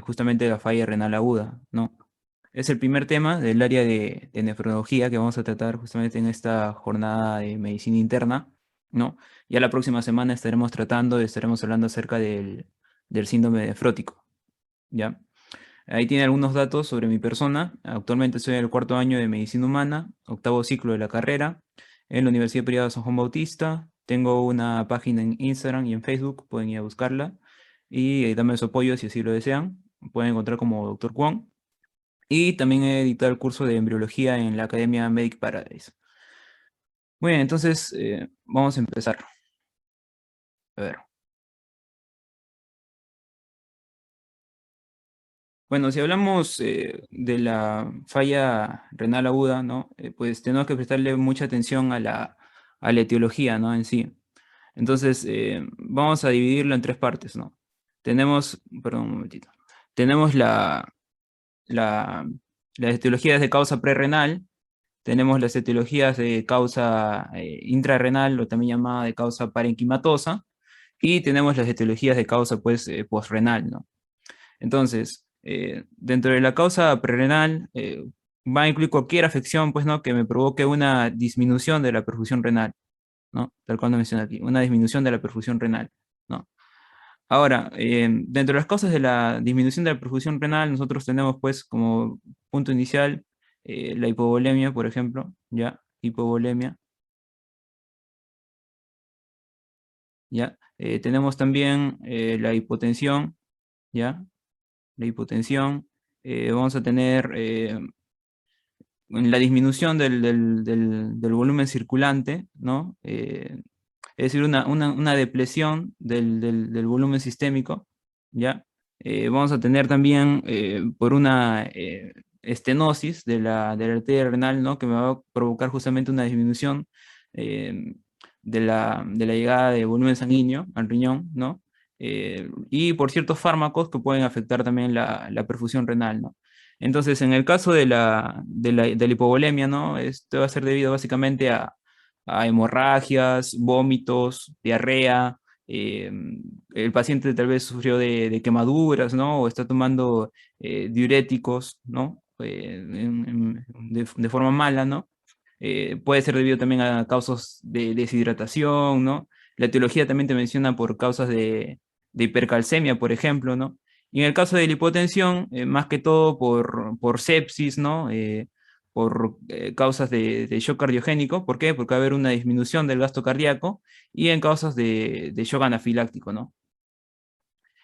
justamente la falla renal aguda, ¿no? Es el primer tema del área de nefrología que vamos a tratar justamente en esta jornada de medicina interna, ¿no? Ya la próxima semana estaremos hablando acerca del síndrome nefrótico, ¿ya? Ahí tiene algunos datos sobre mi persona. Actualmente estoy en el cuarto año de medicina humana, octavo ciclo de la carrera, en la Universidad Privada San Juan Bautista. Tengo una página en Instagram y en Facebook, pueden ir a buscarla y darme su apoyo si así lo desean. Pueden encontrar como Dr. Kwon. Y también he editado el curso de embriología en la Academia Medic Paradise. Muy bien, entonces vamos a empezar. A ver. Bueno, si hablamos de la falla renal aguda, ¿no? Pues tenemos que prestarle mucha atención a la etiología, ¿no? En sí. Entonces, vamos a dividirlo en tres partes, ¿no? Tenemos, perdón un momentito. Tenemos la, las etiologías de causa prerrenal, tenemos las etiologías de causa intrarrenal, o también llamada de causa parenquimatosa, y tenemos las etiologías de causa, pues, postrenal, ¿no? Entonces, dentro de la causa prerrenal, va a incluir cualquier afección, pues, ¿no? Que me provoque una disminución de la perfusión renal, ¿no? Tal cual lo menciona aquí, una disminución de la perfusión renal, ¿no? Ahora, dentro de las causas de la disminución de la perfusión renal, nosotros tenemos, pues, como punto inicial, la hipovolemia, por ejemplo, ¿ya? Hipovolemia, ¿ya? Tenemos también la hipotensión, ¿ya? La hipotensión. Vamos a tener en la disminución del volumen circulante, ¿no? Es decir, una depresión del volumen sistémico, ¿ya? Vamos a tener también por una estenosis de la arteria renal, ¿no? Que me va a provocar justamente una disminución eh, de la llegada de volumen sanguíneo al riñón, ¿no? Y por ciertos fármacos que pueden afectar también la perfusión renal, ¿no? Entonces, en el caso de la hipovolemia, ¿no? Esto va a ser debido básicamente a hemorragias, vómitos, diarrea. eh, el paciente tal vez sufrió de quemaduras, ¿no? O está tomando diuréticos, ¿no? De forma mala, ¿no? Puede ser debido también a causas de deshidratación, ¿no? La etiología también te menciona por causas de hipercalcemia, por ejemplo, ¿no? Y en el caso de la hipotensión, más que todo por sepsis, ¿no? Por causas de shock cardiogénico. ¿Por qué? Porque va a haber una disminución del gasto cardíaco y en causas de shock anafiláctico, ¿no?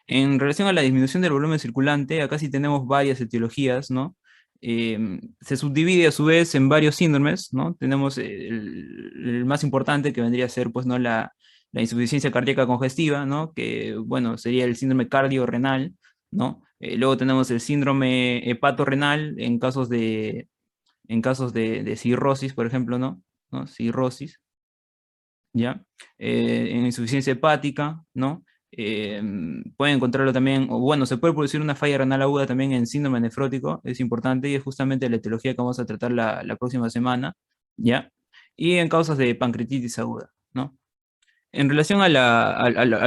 En relación a la disminución del volumen circulante, acá sí tenemos varias etiologías, ¿no? Se subdivide a su vez en varios síndromes, ¿no? Tenemos el más importante que vendría a ser, pues, ¿no? La insuficiencia cardíaca congestiva, ¿no? Que, bueno, sería el síndrome cardiorrenal, ¿no? Luego tenemos el síndrome hepatorrenal en casos de cirrosis, por ejemplo, ¿no? ¿No? Cirrosis. ¿Ya? En insuficiencia hepática, ¿no? Pueden encontrarlo también, o bueno, se puede producir una falla renal aguda también en síndrome nefrótico, es importante, y es justamente la etiología que vamos a tratar la próxima semana, ¿ya? Y en causas de pancreatitis aguda, ¿no? En relación a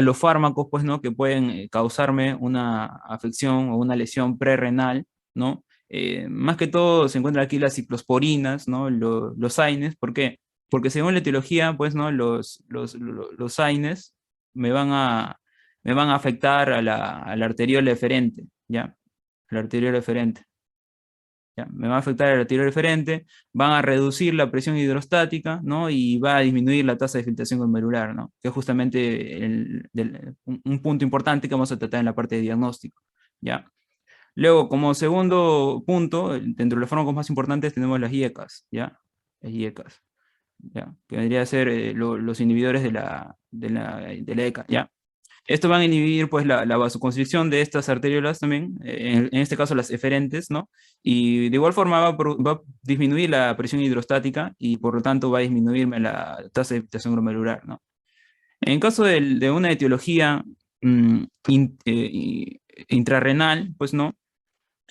los fármacos, pues, ¿no? Que pueden causarme una afección o una lesión prerrenal, ¿no? Más que todo se encuentran aquí las ciclosporinas, ¿no? Los AINES. ¿Por qué? Porque según la etiología, pues, ¿no? Los AINES me van a, me van a afectar a la arteriola eferente, ¿ya? A la arteriola eferente. ¿Ya? Me va a afectar el arterial referente, van a reducir la presión hidrostática, ¿no? Y va a disminuir la tasa de filtración glomerular, ¿no? Que es justamente un punto importante que vamos a tratar en la parte de diagnóstico, ¿ya? Luego, como segundo punto, dentro de los fármacos más importantes tenemos las IECAS, ¿ya? Las IECAS, ¿ya? Que vendría a ser los inhibidores de la ECA, ¿ya? Esto van a inhibir, pues, la vasoconstricción de estas arteriolas también, en este caso las eferentes, ¿no? Y de igual forma va a disminuir la presión hidrostática y por lo tanto va a disminuirme la tasa de filtración glomerular, ¿no? En caso de una etiología mm, intrarrenal, pues no,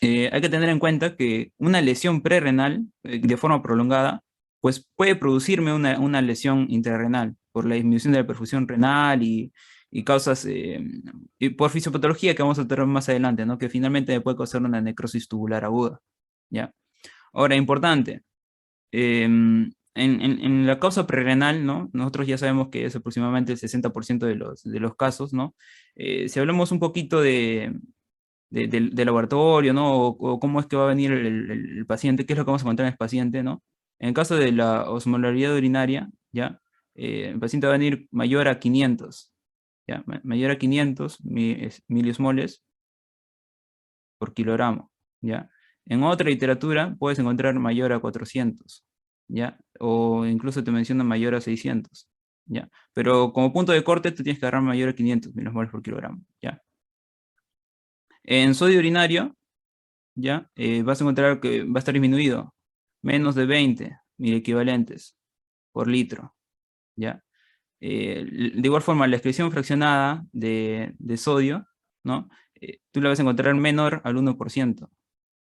hay que tener en cuenta que una lesión prerrenal de forma prolongada, pues puede producirme una lesión intrarrenal por la disminución de la perfusión renal y causas, y por fisiopatología que vamos a tener más adelante, ¿no? Que finalmente puede causar una necrosis tubular aguda, ¿ya? Ahora, importante, en la causa prerrenal, ¿no? Nosotros ya sabemos que es aproximadamente el 60% de los casos, ¿no? Si hablamos un poquito de laboratorio, ¿no? O cómo es que va a venir el paciente, qué es lo que vamos a encontrar en el paciente, ¿no? En el caso de la osmolaridad urinaria, ¿ya? El paciente va a venir mayor a 500, ¿ya? Mayor a 500 miliosmoles por kilogramo, ¿ya? En otra literatura puedes encontrar mayor a 400, ¿ya? O incluso te mencionan mayor a 600, ¿ya? Pero como punto de corte tú tienes que agarrar mayor a 500 miliosmoles por kilogramo, ¿ya? En sodio urinario, ¿ya? Vas a encontrar que va a estar disminuido, menos de 20 mil equivalentes por litro, ¿ya? De igual forma, la excreción fraccionada de sodio, ¿no? Tú la vas a encontrar menor al 1%,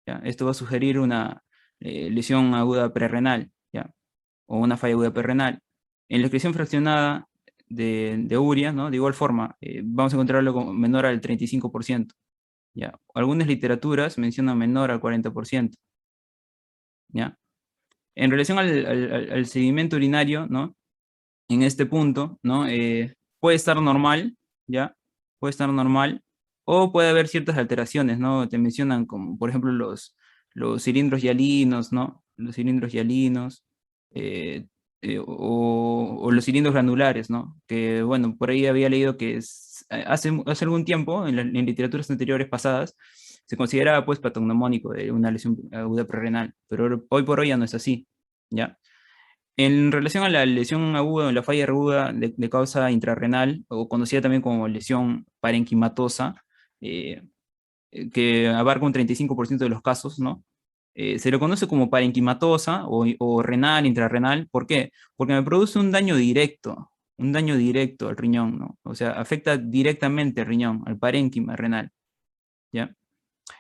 ¿ya? Esto va a sugerir una lesión aguda prerrenal, ¿ya? O una falla aguda prerrenal. En la excreción fraccionada de urea, ¿no? De igual forma, vamos a encontrarlo como menor al 35%, ¿ya? Algunas literaturas mencionan menor al 40%, ¿ya? En relación al sedimento urinario, ¿no? En este punto, ¿no? Puede estar normal, ¿ya? Puede estar normal, o puede haber ciertas alteraciones, ¿no? Te mencionan como, por ejemplo, los cilindros hialinos, ¿no? Los cilindros hialinos, eh, o los cilindros granulares, ¿no? Que, bueno, por ahí había leído que hace algún tiempo, en literaturas anteriores pasadas, se consideraba, pues, patognomónico de una lesión aguda prerrenal, pero hoy por hoy ya no es así, ¿ya? En relación a la lesión aguda o la falla aguda de causa intrarrenal, o conocida también como lesión parenquimatosa, eh, que abarca un 35% de los casos, ¿no? Se le conoce como parenquimatosa o renal, intrarrenal. ¿Por qué? Porque me produce un daño directo al riñón, ¿no? O sea, afecta directamente al riñón, al parénquima renal, ¿ya?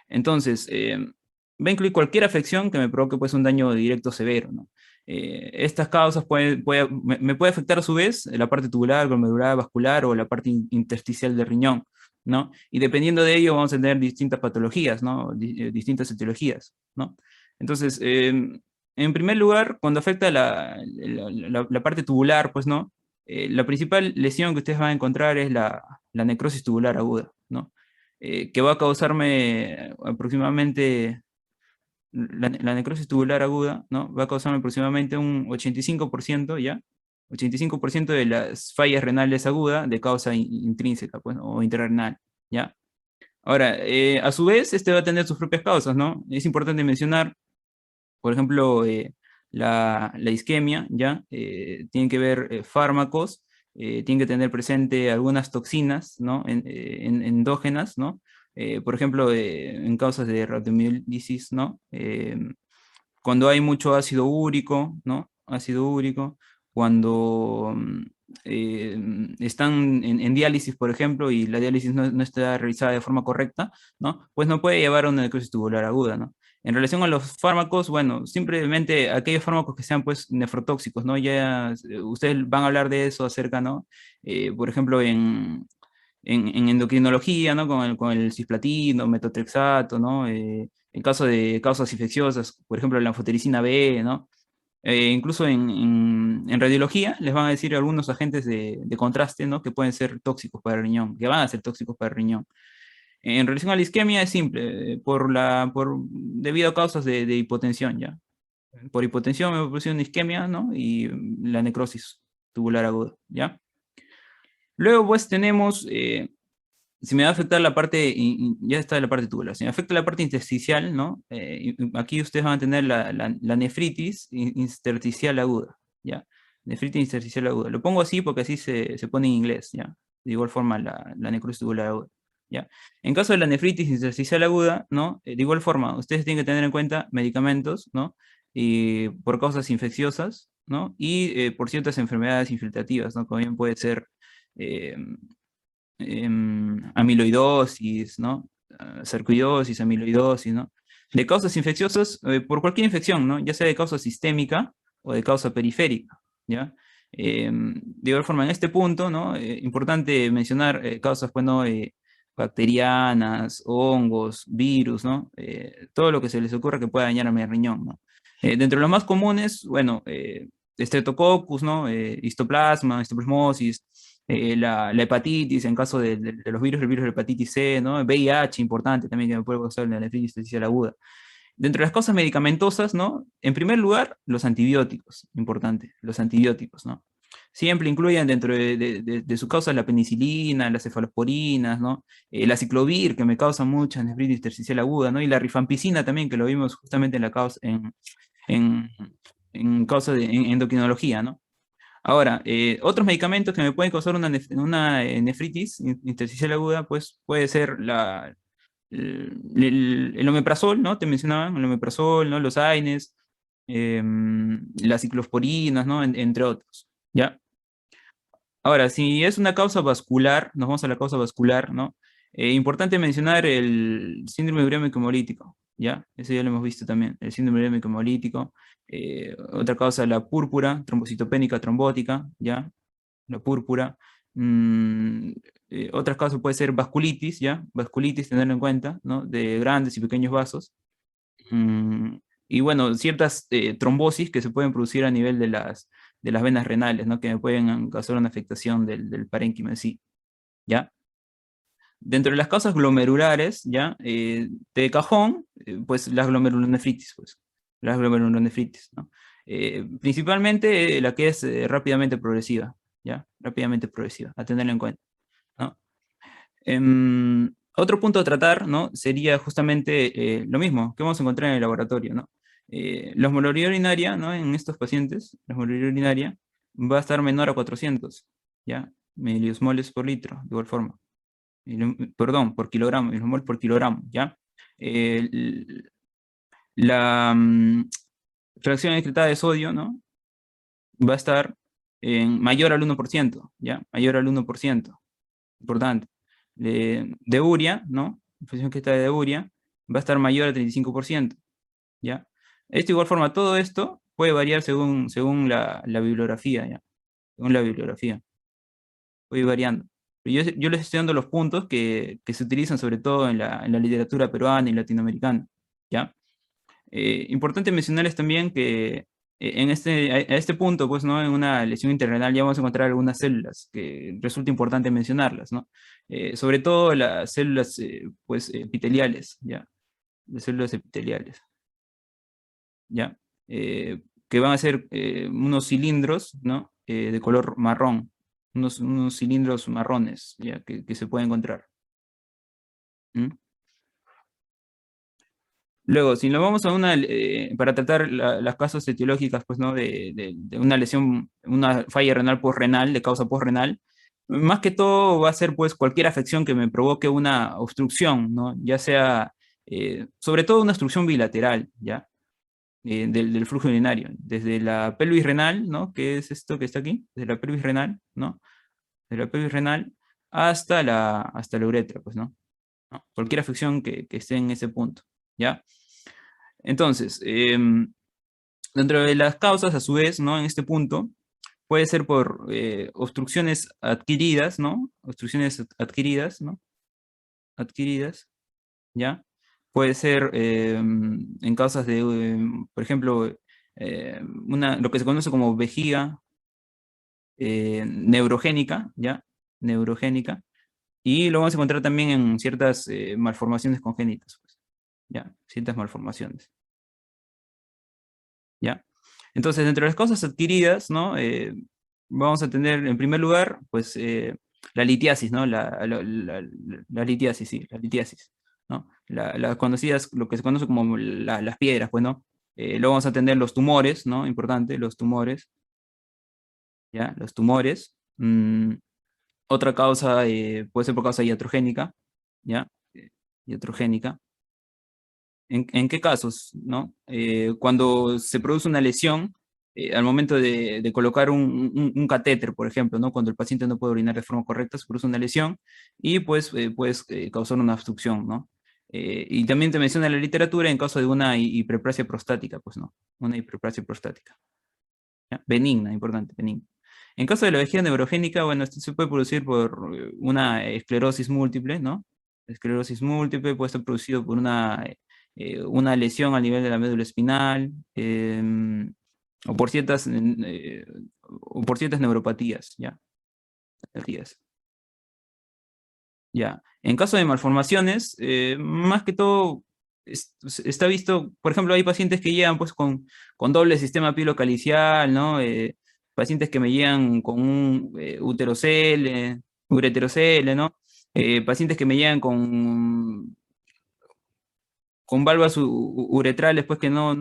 Entonces, va a incluir cualquier afección que me provoque pues, un daño directo severo, ¿no? Estas causas me puede afectar a su vez la parte tubular, glomerular, vascular o la parte intersticial del riñón, ¿no? Y dependiendo de ello vamos a tener distintas patologías, ¿no? Distintas etiologías, ¿no? Entonces, en primer lugar, cuando afecta la parte tubular, pues, ¿no? La principal lesión que ustedes van a encontrar es la necrosis tubular aguda, ¿no? Que va a causarme aproximadamente, la necrosis tubular aguda, ¿no? Va a causarme aproximadamente un 85%, ¿ya? 85% de las fallas renales agudas de causa intrínseca, pues, o intrarrenal, ¿ya? Ahora, a su vez, este va a tener sus propias causas, ¿no? Es importante mencionar, por ejemplo, la isquemia, ¿ya? Tienen que ver fármacos, tienen que tener presente algunas toxinas, ¿no? Endógenas, ¿no? Por ejemplo, en causas de rhabdomiólisis, ¿no? Cuando hay mucho ácido úrico, ¿no? Ácido úrico, cuando están en diálisis, por ejemplo, y la diálisis no está realizada de forma correcta, ¿no? Pues no puede llevar a una necrosis tubular aguda, ¿no? En relación a los fármacos, bueno, simplemente aquellos fármacos que sean pues nefrotóxicos, ¿no? Ya ustedes van a hablar de eso acerca, ¿no? Por ejemplo, en endocrinología, ¿no? Con el cisplatino, metotrexato, ¿no? En caso de causas infecciosas, por ejemplo, la anfotericina B, ¿no? Incluso en radiología les van a decir algunos agentes de contraste, ¿no? Que pueden ser tóxicos para el riñón, que van a ser tóxicos para el riñón. En relación a la isquemia es simple, debido a causas de hipotensión, ¿ya? Por hipotensión me produce una isquemia, ¿no? Y la necrosis tubular aguda, ¿ya? Luego, pues, tenemos, si me va a afectar la parte, ya está la parte tubular, si me afecta la parte intersticial, ¿no? Aquí ustedes van a tener la nefritis intersticial aguda, ¿ya? Nefritis intersticial aguda. Lo pongo así porque así se pone en inglés, ¿ya? De igual forma la necrosis tubular aguda, ¿ya? En caso de la nefritis intersticial aguda, ¿no? De igual forma, ustedes tienen que tener en cuenta medicamentos, ¿no? Y por causas infecciosas, ¿no? Y por ciertas enfermedades infiltrativas, ¿no? Como bien puede ser eh, amiloidosis, ¿no? Sarcoidosis, amiloidosis, ¿no? De causas infecciosas, por cualquier infección, ¿no? Ya sea de causa sistémica o de causa periférica, ¿ya? De igual forma, en este punto, ¿no? Importante mencionar causas, pues, ¿no? Bacterianas, hongos, virus, ¿no? Todo lo que se les ocurra que pueda dañar a mi riñón, ¿no? Dentro de los más comunes, bueno, Streptococcus, ¿no? Histoplasma, histoplasmosis, la hepatitis, en caso de los virus, el virus de hepatitis C, ¿no? VIH, importante también, que me puede causar la nefritis intersticial aguda. Dentro de las causas medicamentosas, ¿no? En primer lugar, los antibióticos, importante, los antibióticos, ¿no? Siempre incluyan dentro de su causa la penicilina, las cefalosporinas, ¿no? La ciclovir, que me causa mucha nefritis intersticial aguda, ¿no? Y la rifampicina también, que lo vimos justamente en la causa, en, en causa de endocrinología, ¿no? Ahora, otros medicamentos que me pueden causar una nefritis intersticial aguda, pues puede ser el omeprazol, ¿no? Te mencionaban, el omeprazol, ¿no? Los AINES, las ciclosporinas, ¿no? Entre otros, ¿ya? Ahora, si es una causa vascular, nos vamos a la causa vascular, ¿no? Importante mencionar el síndrome urémico hemolítico, ¿ya? Eso ya lo hemos visto también, el síndrome urémico hemolítico. Otra causa, la púrpura, trombocitopénica trombótica, ¿ya? La púrpura. Mm, Otras causas puede ser vasculitis, ¿ya? Vasculitis, tenerlo en cuenta, ¿no? De grandes y pequeños vasos. Mm, y bueno, ciertas trombosis que se pueden producir a nivel de las venas renales, ¿no? Que me pueden causar una afectación del parénquima en sí, ¿ya? Dentro de las causas glomerulares, ¿ya? De cajón, pues las glomerulonefritis, pues. Las glomerulonefritis, ¿no? Principalmente la que es rápidamente progresiva, ¿ya? Rápidamente progresiva, a tenerlo en cuenta, ¿no? Otro punto a tratar, ¿no? Sería justamente lo mismo que vamos a encontrar en el laboratorio, ¿no? La osmolaridad urinaria, ¿no? En estos pacientes, la osmolaridad urinaria va a estar menor a 400, ¿ya? Miliosmoles por litro, de igual forma. Perdón, por kilogramo, miliomoles por kilogramo, ¿ya? La fracción excretada de sodio, ¿no? Va a estar mayor al 1%, ¿ya? Mayor al 1%, importante. De urea, ¿no? La fracción excretada de urea va a estar mayor al 35%, ¿ya? De igual forma, todo esto puede variar según la bibliografía, ¿ya? Según la bibliografía, puede ir variando. Yo les estoy dando los puntos que se utilizan sobre todo en la literatura peruana y latinoamericana, ¿ya? Importante mencionarles también que a este punto, pues, ¿no? En una lesión interrenal ya vamos a encontrar algunas células que resulta importante mencionarlas, ¿no? Sobre todo las células, pues, epiteliales, ¿ya? Las células epiteliales, ¿ya? Que van a ser unos cilindros, ¿no? De color marrón, unos cilindros marrones, ¿ya? Que se pueden encontrar. ¿Mm? Luego, si nos vamos para tratar las causas etiológicas, pues, ¿no? De una lesión, una falla renal postrenal, de causa postrenal, más que todo va a ser, pues, cualquier afección que me provoque una obstrucción, ¿no? Ya sea, sobre todo una obstrucción bilateral, ¿ya? Del flujo urinario, desde la pelvis renal, ¿no? Que es esto que está aquí, desde la pelvis renal, ¿no? De la pelvis renal hasta la uretra, pues, ¿no? ¿No? Cualquier afección que esté en ese punto, ¿ya? Entonces, dentro de las causas, a su vez, ¿no? En este punto, puede ser por obstrucciones adquiridas, ¿no? Obstrucciones adquiridas, ¿no? Adquiridas, ¿ya? Puede ser en causas de, por ejemplo, lo que se conoce como vejiga neurogénica, ¿ya? Neurogénica. Y lo vamos a encontrar también en ciertas malformaciones congénitas, pues, ¿ya? Ciertas malformaciones, ¿ya? Entonces, dentro de las causas adquiridas, ¿no? Vamos a tener, en primer lugar, pues, la litiasis, ¿no? La litiasis, sí, la litiasis, ¿no? Las conocidas, lo que se conoce como las piedras, pues, ¿no? Luego vamos a tener los tumores, ¿no? Importante, los tumores, ¿ya? Los tumores. Otra causa puede ser por causa iatrogénica, ¿ya? Iatrogénica. ¿En qué casos, no? Cuando se produce una lesión, al momento de colocar un catéter, por ejemplo, ¿no? Cuando el paciente no puede orinar de forma correcta, se produce una lesión y pues puedes causar una obstrucción, ¿no? Y también te menciona la literatura en caso de una hiperplasia prostática, pues, ¿no? Una hiperplasia prostática, ¿ya? Benigna, importante, benigna. En caso de la vejiga neurogénica, bueno, esto se puede producir por una esclerosis múltiple, ¿no? Esclerosis múltiple puede estar producido por una lesión a nivel de la médula espinal, o por ciertas neuropatías, ¿ya? Patías. Ya. En caso de malformaciones, más que todo está visto, por ejemplo, hay pacientes que llegan pues con doble sistema pilocalicial, ¿no? Pacientes que me llegan con un ureterocele, ¿no? Pacientes que me llegan con valvas uretrales, pues que no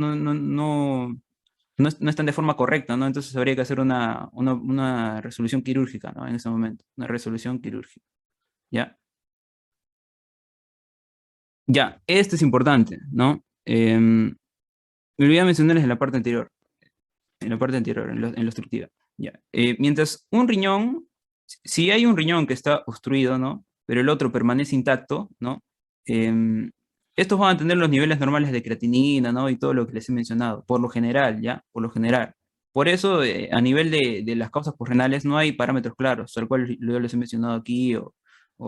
están de forma correcta, ¿no? Entonces habría que hacer una resolución quirúrgica, ¿no? En ese momento, una resolución quirúrgica, ¿ya? Ya, esto es importante, ¿no? Me olvidé mencionarles en la parte anterior, en la obstructiva. Ya. Mientras un riñón, si hay un riñón que está obstruido, ¿no? Pero el otro permanece intacto, ¿no? Em, Estos van a tener los niveles normales de creatinina, ¿no? Y todo lo que les he mencionado, por lo general, ¿ya? Por lo general. Por eso, a nivel de las causas renales no hay parámetros claros, tal cual yo les he mencionado aquí o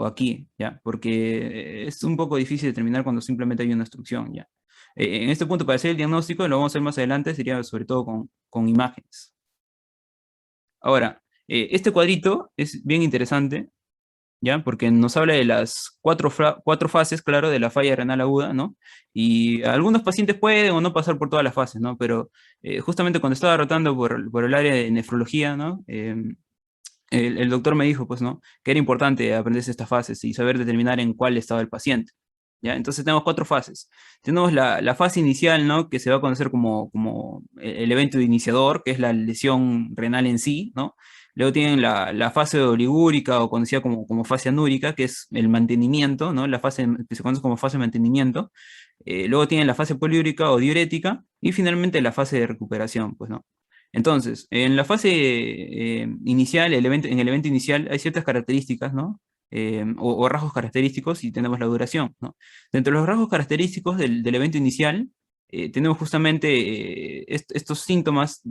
aquí, ¿ya? Porque es un poco difícil determinar cuando simplemente hay una obstrucción, ¿ya? En este punto, para hacer el diagnóstico, lo vamos a hacer más adelante, sería sobre todo con imágenes. Ahora, este cuadrito es bien interesante, ¿ya? Porque nos habla de las cuatro fases, claro, de la falla renal aguda, ¿no? Y algunos pacientes pueden o no pasar por todas las fases, ¿no? Pero justamente cuando estaba rotando por el área de nefrología, ¿no? El doctor me dijo, pues, ¿no? Que era importante aprenderse estas fases y saber determinar en cuál estaba el paciente. ¿Ya? Entonces tenemos cuatro fases. Tenemos la fase inicial, ¿no? Que se va a conocer como el evento iniciador, que es la lesión renal en sí, ¿no? Luego tienen la fase oligúrica o conocida como fase anúrica, que es el mantenimiento, ¿no? La fase que se conoce como fase de mantenimiento. Luego tienen la fase poliúrica o diurética y finalmente la fase de recuperación, pues, ¿no? Entonces, en la fase inicial, en el evento inicial, hay ciertas características, ¿no? O rasgos característicos y tenemos la duración, ¿no? Dentro de los rasgos característicos del evento inicial, tenemos justamente estos síntomas,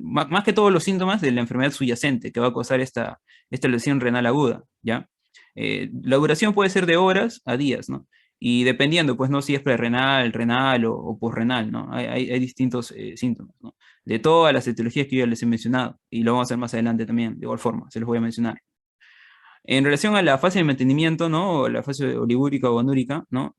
más que todos los síntomas de la enfermedad subyacente que va a causar esta lesión renal aguda, ¿ya? La duración puede ser de horas a días, ¿no? Y dependiendo, pues, ¿no? Si es prerrenal, renal o posrenal, ¿no? Hay distintos síntomas, ¿no? De todas las etiologías que yo les he mencionado, y lo vamos a hacer más adelante también, de igual forma, se los voy a mencionar. En relación a la fase de mantenimiento, ¿no? O la fase oligúrica o anúrica, ¿no?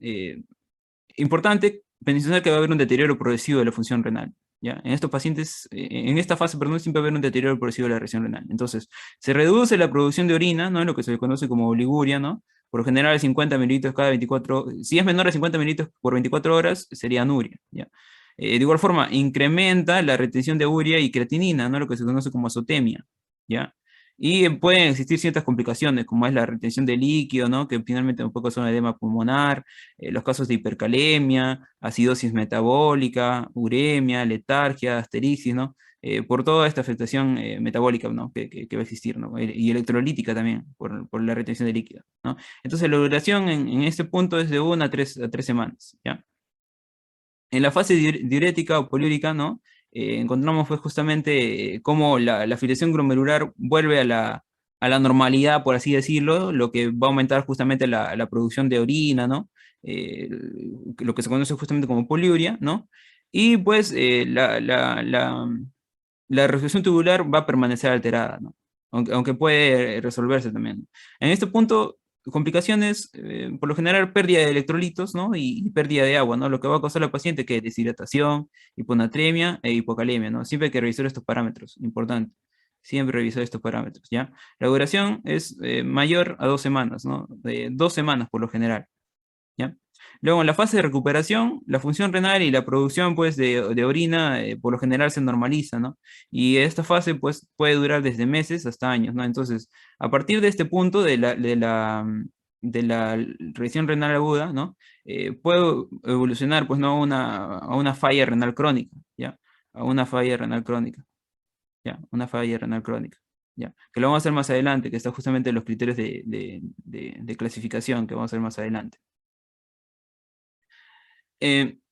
Importante mencionar que va a haber un deterioro progresivo de la función renal, ¿ya? En estos pacientes, en esta fase, perdón, siempre va a haber un deterioro progresivo de la presión renal. Entonces, se reduce la producción de orina, ¿no? Lo que se le conoce como oliguria, ¿no? Por lo general, 50 mililitros cada 24, si es menor a 50 mililitros por 24 horas, sería anuria, ¿ya? De igual forma, incrementa la retención de urea y creatinina, ¿no? Lo que se conoce como azotemia, ¿ya? Y pueden existir ciertas complicaciones, como es la retención de líquido, ¿no? Que finalmente un poco son edema pulmonar, los casos de hipercalemia, acidosis metabólica, uremia, letargia, asterisis, ¿no? Por toda esta afectación metabólica, ¿no? Que va a existir, ¿no? Y electrolítica también, por la retención de líquido, ¿no? Entonces la duración en este punto es de 1 a 3 semanas, ¿ya? En la fase diurética o poliúrica, ¿no? Encontramos pues justamente cómo la filtración glomerular vuelve a la normalidad, por así decirlo, lo que va a aumentar justamente la producción de orina, ¿no? Eh, lo que se conoce justamente como poliuria, ¿no? Y pues la resolución tubular va a permanecer alterada, ¿no? Aunque puede resolverse también. En este punto, complicaciones, por lo general, pérdida de electrolitos, ¿no? Y pérdida de agua, ¿no? Lo que va a causar al paciente que es deshidratación, hiponatremia e hipocalemia, ¿no? Siempre hay que revisar estos parámetros, importante. Siempre revisar estos parámetros, ¿ya? La duración es mayor a 2 semanas, ¿no? De 2 semanas por lo general, ¿ya? Luego, en la fase de recuperación, la función renal y la producción, pues, de orina, por lo general se normaliza, ¿no? Y esta fase, pues, puede durar desde meses hasta años, ¿no? Entonces, a partir de este punto de la revisión renal aguda, ¿no? Puede evolucionar, pues, ¿no? A una falla renal crónica, ¿ya? A una falla renal crónica, ¿ya? Una falla renal crónica, ¿ya? Que lo vamos a hacer más adelante, que está justamente en los criterios de clasificación que vamos a hacer más adelante.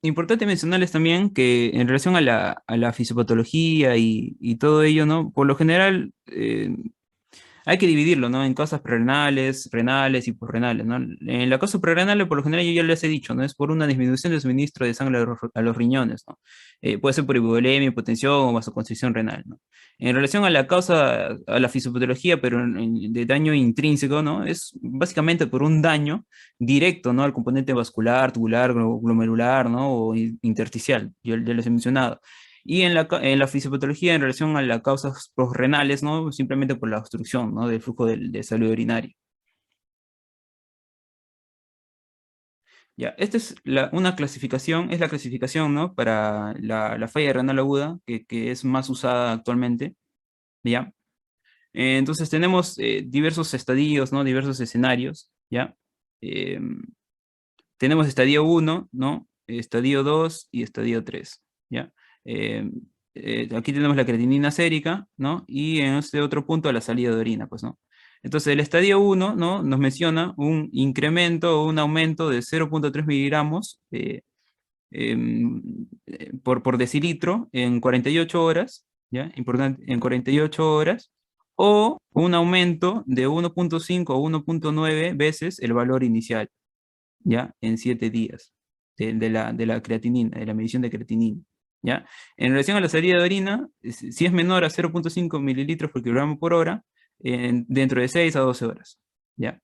Importante mencionarles también que en relación a la fisiopatología y todo ello, ¿no? Por lo general, hay que dividirlo, ¿no? En causas prerenales, renales y posrenales, ¿no? En la causa prerenal, por lo general, yo ya les he dicho, ¿no? Es por una disminución del suministro de sangre a los riñones, ¿no? Puede ser por hipovolemia, hipotensión o vasoconstricción renal, ¿no? En relación a la causa, a la fisiopatología, pero de daño intrínseco, ¿no? Es básicamente por un daño directo, ¿no? Al componente vascular, tubular, glomerular, ¿no? O intersticial, yo ya les he mencionado. Y en la fisiopatología en relación a las causas posrenales, ¿no? Simplemente por la obstrucción, ¿no? Del flujo de salud urinaria. Ya, esta es una clasificación, es la clasificación, ¿no? Para la falla renal aguda, que es más usada actualmente, ¿ya? Entonces tenemos diversos estadios, ¿no? Diversos escenarios, ¿ya? Em, Tenemos estadio 1, ¿no? Estadio 2 y estadio 3, ¿ya? Eh, Aquí tenemos la creatinina sérica, ¿no? Y en este otro punto la salida de orina, pues, ¿no? Entonces el estadio 1, ¿no? Nos menciona un incremento o un aumento de 0,3 miligramos em, por decilitro en 48 horas, ¿ya? Importante, en 48 horas, o un aumento de 1,5 o 1,9 veces el valor inicial, ¿ya? En 7 días de la creatinina, de la medición de creatinina, ¿ya? En relación a la salida de orina, si es menor a 0,5 mililitros por kilogramo por hora, dentro de 6 a 12 horas, ¿ya?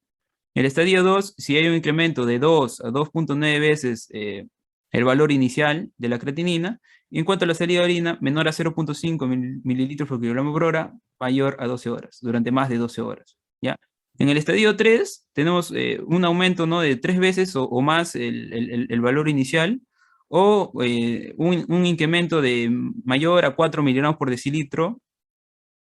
El estadio 2, si hay un incremento de 2 a 2,9 veces el valor inicial de la creatinina, y en cuanto a la salida de orina, menor a 0,5 mililitros por kilogramo por hora, mayor a 12 horas, durante más de 12 horas, ¿ya? En el estadio 3 tenemos un aumento, ¿no? De 3 veces o más el valor inicial, o un incremento de mayor a 4 miligramos por decilitro,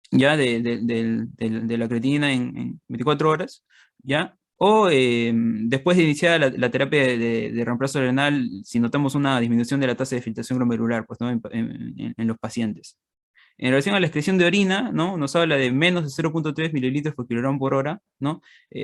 ya de la creatinina en 24 horas, ¿ya? O después de iniciar la terapia de reemplazo renal, si notamos una disminución de la tasa de filtración glomerular, pues, ¿no? En los pacientes. En relación a la excreción de orina, ¿no? Nos habla de menos de 0,3 mililitros por kilogramo por hora, ¿no?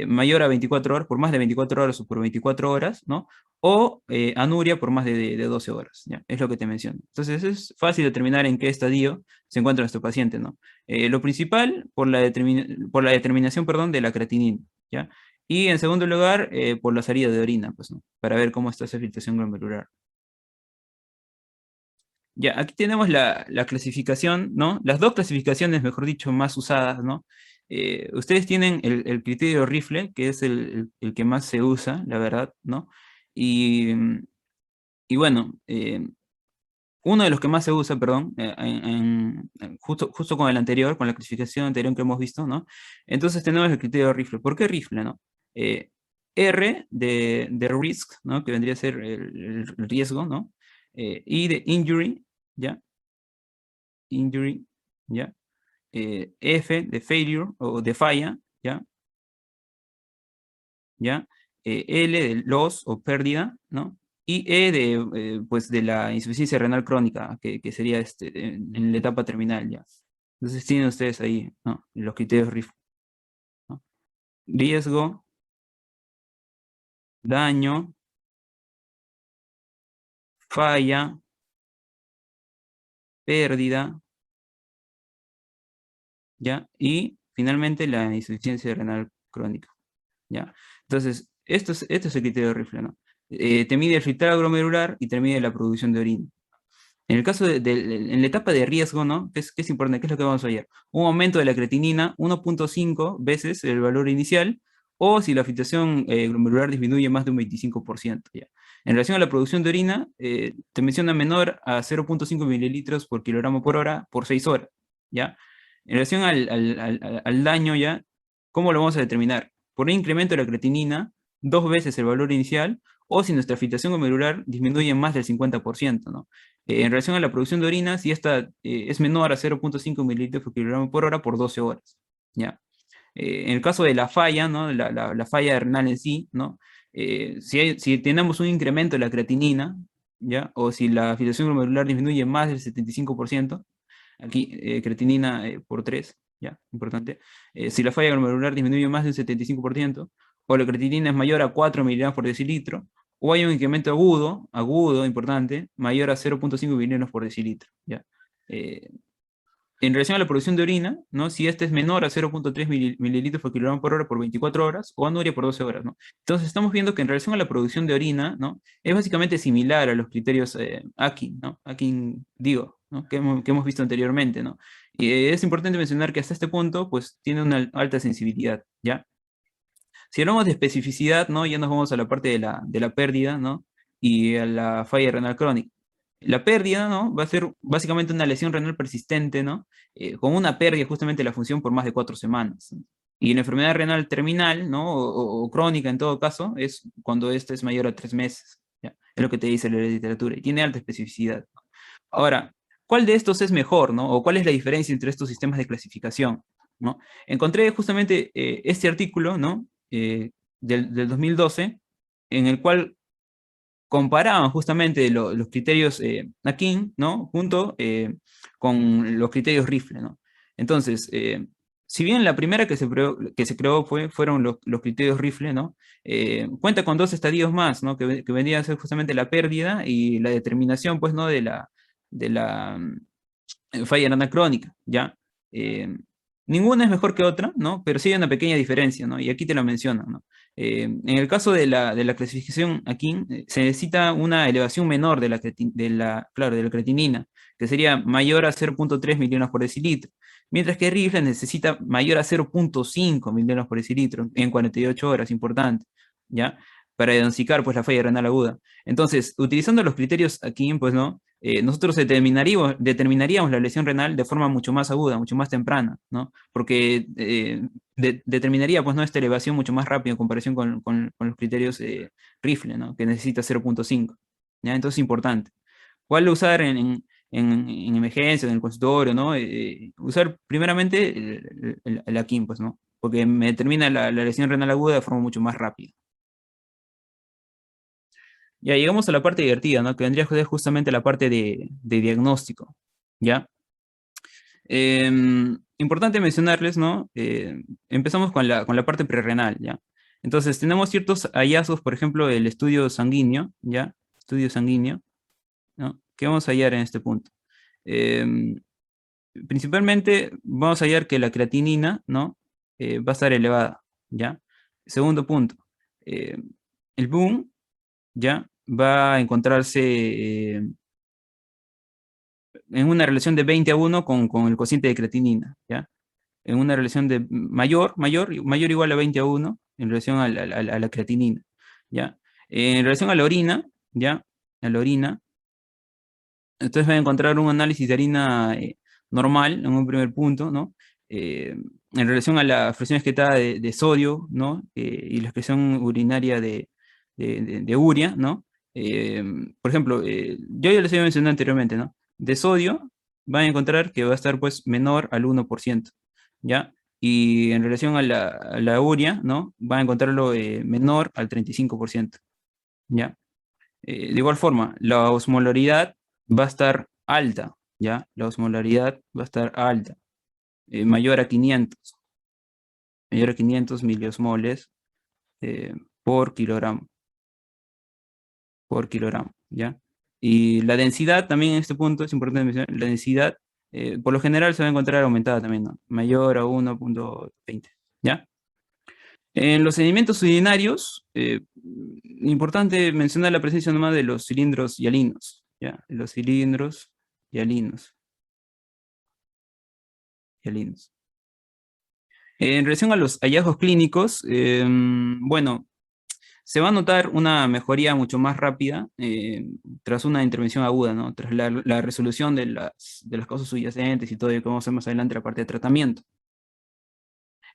Mayor a 24 horas, por más de 24 horas o por 24 horas, ¿no? O anuria por más de 12 horas, ¿ya? Es lo que te menciono. Entonces es fácil determinar en qué estadio se encuentra nuestro paciente, ¿no? Lo principal, por la determinación, perdón, de la creatinina, ¿ya? Y en segundo lugar, por la salida de orina, pues, ¿no? Para ver cómo está esa filtración glomerular. Ya, aquí tenemos la clasificación, ¿no? Las dos clasificaciones, mejor dicho, más usadas, ¿no? Ustedes tienen el criterio rifle, que es el que más se usa, la verdad, ¿no? Y, y bueno, uno de los que más se usa, perdón, justo con el anterior, con la clasificación anterior que hemos visto, ¿no? Entonces tenemos el criterio rifle. ¿Por qué rifle, no? R de risk, ¿no? Que vendría a ser el riesgo, ¿no? I de injury, ¿ya? Injury, ¿ya? F de failure o de falla, ¿ya? ¿Ya? L de loss o pérdida, ¿no? Y E de, pues de la insuficiencia renal crónica, que sería en la etapa terminal, ¿ya? Entonces tienen ustedes ahí, ¿no? Los criterios RIF, ¿no? Riesgo, daño, falla, pérdida, ¿ya? Y finalmente la insuficiencia renal crónica, ¿ya? Entonces, esto es el criterio de rifle, ¿no? Te mide el filtrado glomerular y te mide la producción de orina. En el caso en la etapa de riesgo, ¿no? ¿Qué es importante? ¿Qué es lo que vamos a ver? Un aumento de la creatinina 1,5 veces el valor inicial, o si la filtración glomerular disminuye más de un 25%, ¿ya? En relación a la producción de orina, te menciona menor a 0,5 mililitros por kilogramo por hora por 6 horas, ¿ya? En relación al daño, ¿ya? ¿Cómo lo vamos a determinar? Por un incremento de la creatinina, 2 veces el valor inicial, o si nuestra filtración glomerular disminuye más del 50%, ¿no? En relación a la producción de orina, si esta es menor a 0,5 mililitros por kilogramo por hora por 12 horas, ¿ya? En el caso de la falla, ¿no? La falla renal en sí, ¿no? Si tenemos un incremento de la creatinina, ¿ya? O si la filtración glomerular disminuye más del 75%, aquí creatinina por 3, ¿ya? Importante. Si la falla glomerular disminuye más del 75%, o la creatinina es mayor a 4 miligramos por decilitro, o hay un incremento agudo, importante, mayor a 0,5 miligramos por decilitro, ¿ya? Eh, en relación a la producción de orina, ¿no? Si este es menor a 0,3 mililitros por kilogramo por hora por 24 horas o anuria por 12 horas, ¿no? Entonces estamos viendo que en relación a la producción de orina, ¿no? Es básicamente similar a los criterios Akin, ¿no? Akin, digo, ¿no? Que hemos visto anteriormente, ¿no? Y es importante mencionar que hasta este punto, pues, tiene una alta sensibilidad, ¿ya? Si hablamos de especificidad, ¿no? Ya nos vamos a la parte de la pérdida, ¿no? Y a la falla renal crónica. La pérdida, ¿no? Va a ser básicamente una lesión renal persistente, ¿no? Con una pérdida justamente de la función por más de 4 semanas. Y la enfermedad renal terminal, ¿no? O crónica en todo caso, es cuando esta es mayor a 3 meses. ¿Ya? Es lo que te dice la literatura y tiene alta especificidad. Ahora, ¿cuál de estos es mejor, ¿no? O cuál es la diferencia entre estos sistemas de clasificación, ¿no? Encontré justamente este artículo, ¿no? Del 2012, en el cual comparaban justamente los criterios Akin, ¿no? Junto con los criterios Rifle, ¿no? Entonces, si bien la primera que se creó fueron los criterios Rifle, ¿no? Cuenta con dos estadios más, ¿no? Que vendrían a ser justamente la pérdida y la determinación, pues, ¿no? De la falla anacrónica, ¿ya? Eh, Ninguna es mejor que otra, ¿no? Pero sí hay una pequeña diferencia, ¿no? Y aquí te lo menciono, ¿no? En el caso de la clasificación aquí, se necesita una elevación menor claro, de la creatinina, que sería mayor a 0,3 miligramos por decilitro, mientras que Rifle necesita mayor a 0,5 miligramos por decilitro en 48 horas, importante, ¿ya? Para diagnosticar, pues, la falla renal aguda. Entonces, utilizando los criterios aquí, pues, ¿no? Nosotros determinaríamos la lesión renal de forma mucho más aguda, mucho más temprana, ¿no? Porque determinaría, pues, ¿no? Esta elevación mucho más rápido en comparación con los criterios Rifle, ¿no? Que necesita 0,5, ¿ya? Entonces, importante. ¿Cuál usar en emergencia, en el consultorio, ¿no? Usar primeramente el Akin, pues, ¿no? Porque me determina la lesión renal aguda de forma mucho más rápida. Ya llegamos a la parte divertida, ¿no? Que vendría a ser justamente la parte de diagnóstico, ¿ya? Importante mencionarles, ¿no? Empezamos con la parte prerrenal, ¿ya? Entonces, tenemos ciertos hallazgos, por ejemplo, el estudio sanguíneo, ¿ya? Estudio sanguíneo, ¿no? ¿Qué vamos a hallar en este punto? Em, Principalmente, vamos a hallar que la creatinina, ¿no? Va a estar elevada, ¿ya? Segundo punto, el boom, ¿ya? Va a encontrarse en una relación de 20 a 1 con el cociente de creatinina, ¿ya? En una relación de mayor o igual a 20 a 1 en relación a la creatinina, ¿ya? En relación a la orina, ¿ya? A la orina, entonces van a encontrar un análisis de harina normal en un primer punto, ¿no? En relación a la fracción excretada de sodio, ¿no? Y la excreción urinaria de urea, ¿no? Eh, por ejemplo, yo ya les había mencionado anteriormente, ¿no? De sodio van a encontrar que va a estar, pues, menor al 1%, ¿ya? Y en relación a la urea, ¿no? Van a encontrarlo menor al 35%, ¿ya? De igual forma, la osmolaridad va a estar alta, ¿ya? La osmolaridad va a estar alta, mayor a 500, mayor a 500 miliosmoles eh, por kilogramo, ¿ya? Y la densidad también en este punto es importante mencionar, la densidad por lo general se va a encontrar aumentada también, ¿no? Mayor a 1,20, ¿ya? En los sedimentos urinarios, importante mencionar la presencia nomás de los cilindros hialinos, ¿ya? Los cilindros hialinos, hialinos. En relación a los hallazgos clínicos, bueno, se va a notar una mejoría mucho más rápida tras una intervención aguda, ¿no? Tras la resolución de las causas subyacentes y todo lo que vamos a ver más adelante la parte de tratamiento.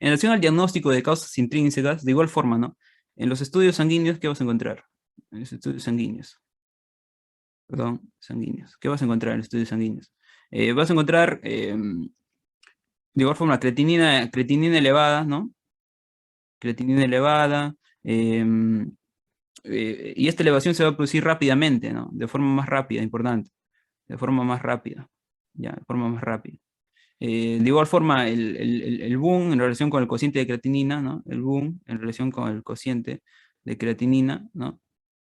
En relación al diagnóstico de causas intrínsecas, de igual forma, ¿no? En los estudios sanguíneos, ¿qué vas a encontrar? En los estudios sanguíneos, perdón, sanguíneos. ¿Qué vas a encontrar en los estudios sanguíneos? Vas a encontrar, de igual forma, creatinina elevada, ¿no? Creatinina elevada, y esta elevación se va a producir rápidamente, ¿no? De forma más rápida, importante, de forma más rápida, ya, de forma más rápida. De igual forma, el boom en relación con el cociente de creatinina, ¿no? El boom en relación con el cociente de creatinina, ¿no?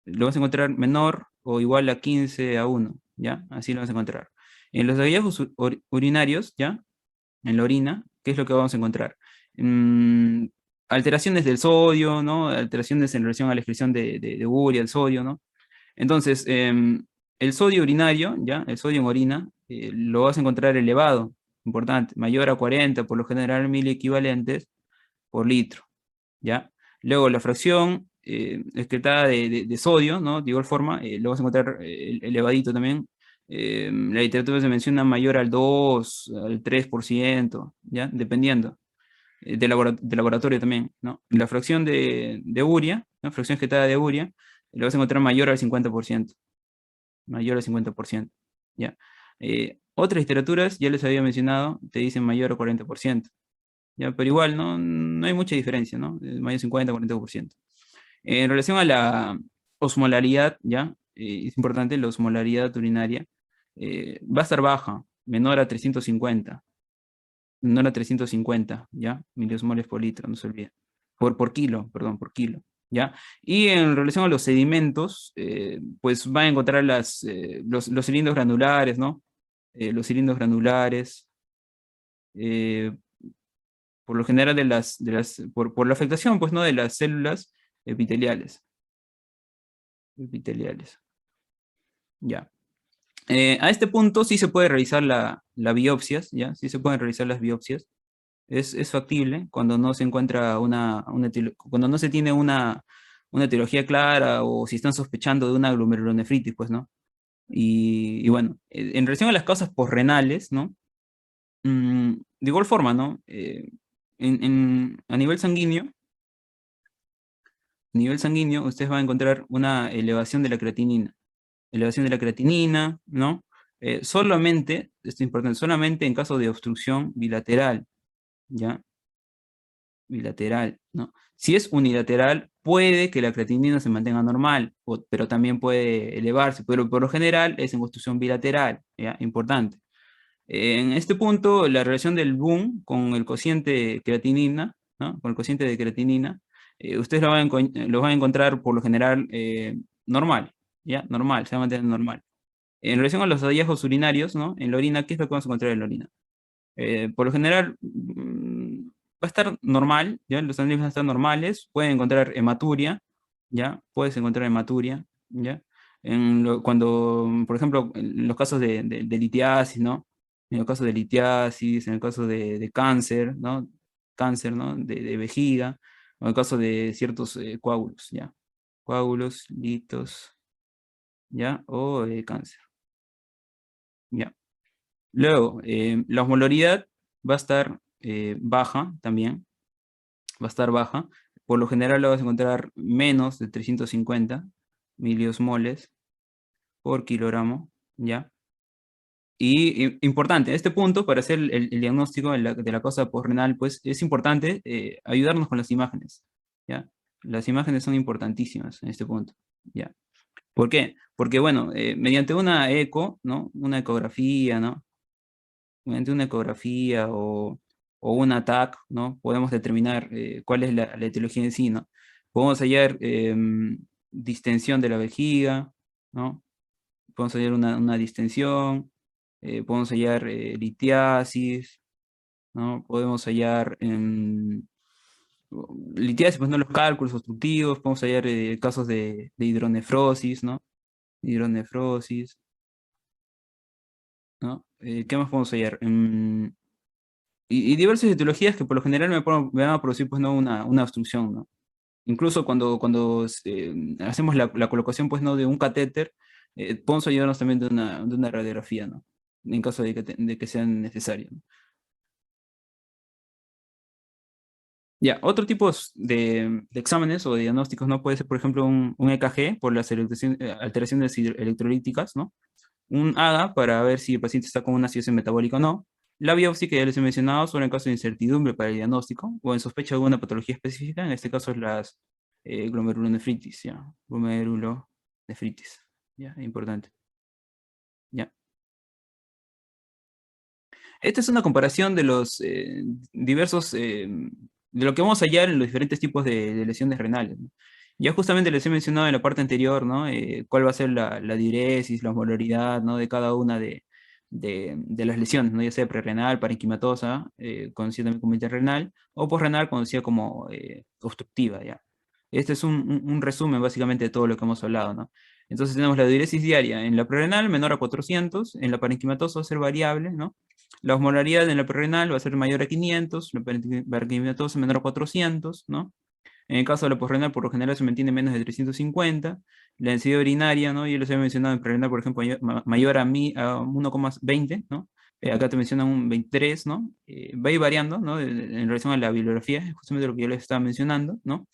lo vas a encontrar menor o igual a 15:1, ¿ya? Así lo vas a encontrar. En los hallazgos urinarios, ¿ya? En la orina, ¿qué es lo que vamos a encontrar? Mm, alteraciones del sodio, ¿no? Alteraciones en relación a la excreción de urea, el sodio, ¿no? Entonces, el sodio urinario, ¿ya? El sodio en orina, lo vas a encontrar elevado, importante, mayor a 40, por lo general miliequivalentes por litro, ¿ya? Luego la fracción excretada de sodio, ¿no? De igual forma, lo vas a encontrar elevadito también. La literatura se menciona mayor al 2, al 3%, ¿ya? Dependiendo. De laboratorio también, ¿no? La fracción de urea, ¿no? Fracción excretada de urea, lo vas a encontrar mayor al 50%, mayor al 50%, ¿ya? Otras literaturas, ya les había mencionado, te dicen mayor al 40%, ¿ya? Pero igual, no hay mucha diferencia, ¿no? Mayor 50, 40%. En relación a la osmolaridad, ¿ya? Es importante, la osmolaridad urinaria va a estar baja, menor a 350, ¿ya? Miliosmoles por litro, no se olvide. Por kilo, perdón, por kilo, ¿ya? Y en relación a los sedimentos, pues va a encontrar los cilindros granulares, ¿no? Los cilindros granulares, eh, por lo general por la afectación, pues, ¿no? De las células epiteliales. Epiteliales, ya. A este punto sí se puede realizar la biopsias, ¿ya? Sí se pueden realizar las biopsias. Es factible cuando no se encuentra cuando no se tiene una etiología clara o si están sospechando de una glomerulonefritis, pues, ¿no? Y bueno, en relación a las causas posrenales, ¿no? De igual forma, ¿no? A nivel sanguíneo, ustedes van a encontrar una elevación de la creatinina. Elevación de la creatinina, ¿no? Solamente, esto es importante, solamente en caso de obstrucción bilateral, ¿ya? Bilateral, ¿no? Si es unilateral, puede que la creatinina se mantenga normal, pero también puede elevarse, pero por lo general es en obstrucción bilateral, ¿ya? Importante. En este punto, la relación del boom con el cociente creatinina, ¿no? Con el cociente de creatinina, ustedes lo van a encontrar por lo general normal, ¿ya? Normal, se va a mantener normal. En relación a los hallazgos urinarios, ¿no? En la orina, ¿qué es lo que vamos a encontrar en la orina? Por lo general, va a estar normal, ¿ya? Los análisis van a estar normales, pueden encontrar hematuria, ¿ya? Puedes encontrar hematuria, ¿ya? Cuando, por ejemplo, en los casos de litiasis, ¿no? En los casos de litiasis, en el caso de cáncer, ¿no? Cáncer, ¿no? De vejiga, o en el caso de ciertos coágulos, ¿ya? Coágulos, litos, ¿ya? O cáncer, ¿ya? Luego, la osmolaridad va a estar baja también, va a estar baja. Por lo general lo vas a encontrar menos de 350 miliosmoles por kilogramo, ¿ya? Y importante, en este punto, para hacer el diagnóstico de la causa postrenal, pues es importante ayudarnos con las imágenes, ¿ya? Las imágenes son importantísimas en este punto, ¿ya? ¿Por qué? Porque, bueno, mediante una eco, ¿no? Una ecografía, ¿no? Mediante una ecografía o un ATAC, ¿no? Podemos determinar cuál es la etiología en sí, ¿no? Podemos hallar distensión de la vejiga, ¿no? Podemos hallar una distensión, podemos hallar litiasis, ¿no? Podemos hallar litiasis, pues no los cálculos obstructivos, podemos hallar casos de hidronefrosis, ¿no? Hidronefrosis, ¿no? ¿Qué más podemos hallar? Y diversas etiologías que por lo general me van a producir pues, ¿no? una obstrucción, ¿no? Incluso cuando hacemos la colocación pues, ¿no? de un catéter, podemos ayudarnos también de una radiografía, ¿no? En caso de que sea necesario, ¿no? Ya, otro tipo de exámenes o de diagnósticos, ¿no? Puede ser, por ejemplo, un EKG por las alteraciones electrolíticas, ¿no? Un ADA para ver si el paciente está con una acidosis metabólica o no. La biopsia, que ya les he mencionado, solo en caso de incertidumbre para el diagnóstico o en sospecha de alguna patología específica, en este caso es las glomerulonefritis, ¿ya? Glomerulonefritis, ¿ya? Importante, ¿ya? Esta es una comparación de los diversos, de lo que vamos a hallar en los diferentes tipos de lesiones renales, ¿no? Ya justamente les he mencionado en la parte anterior, ¿no? Cuál va a ser la diuresis, la osmolaridad, ¿no? De cada una de las lesiones, ¿no? Ya sea prerrenal, parenquimatosa, conocida también como interrenal, o posrenal, conocida como obstructiva, ¿ya? Este es un resumen básicamente de todo lo que hemos hablado, ¿no? Entonces tenemos la diuresis diaria en la prerrenal menor a 400, en la parenquimatosa va a ser variable, ¿no? La osmolaridad en la prerrenal va a ser mayor a 500, la parenquimatosa menor a 400, ¿no? En el caso de la posrenal, por lo general se mantiene menos de 350. La densidad urinaria, ¿no? Yo les había mencionado en prerenal, por ejemplo, mayor a 1,20, ¿no? Acá te mencionan un 23, ¿no? Va a ir variando, ¿no? En relación a la bibliografía, es justamente lo que yo les estaba mencionando, ¿no?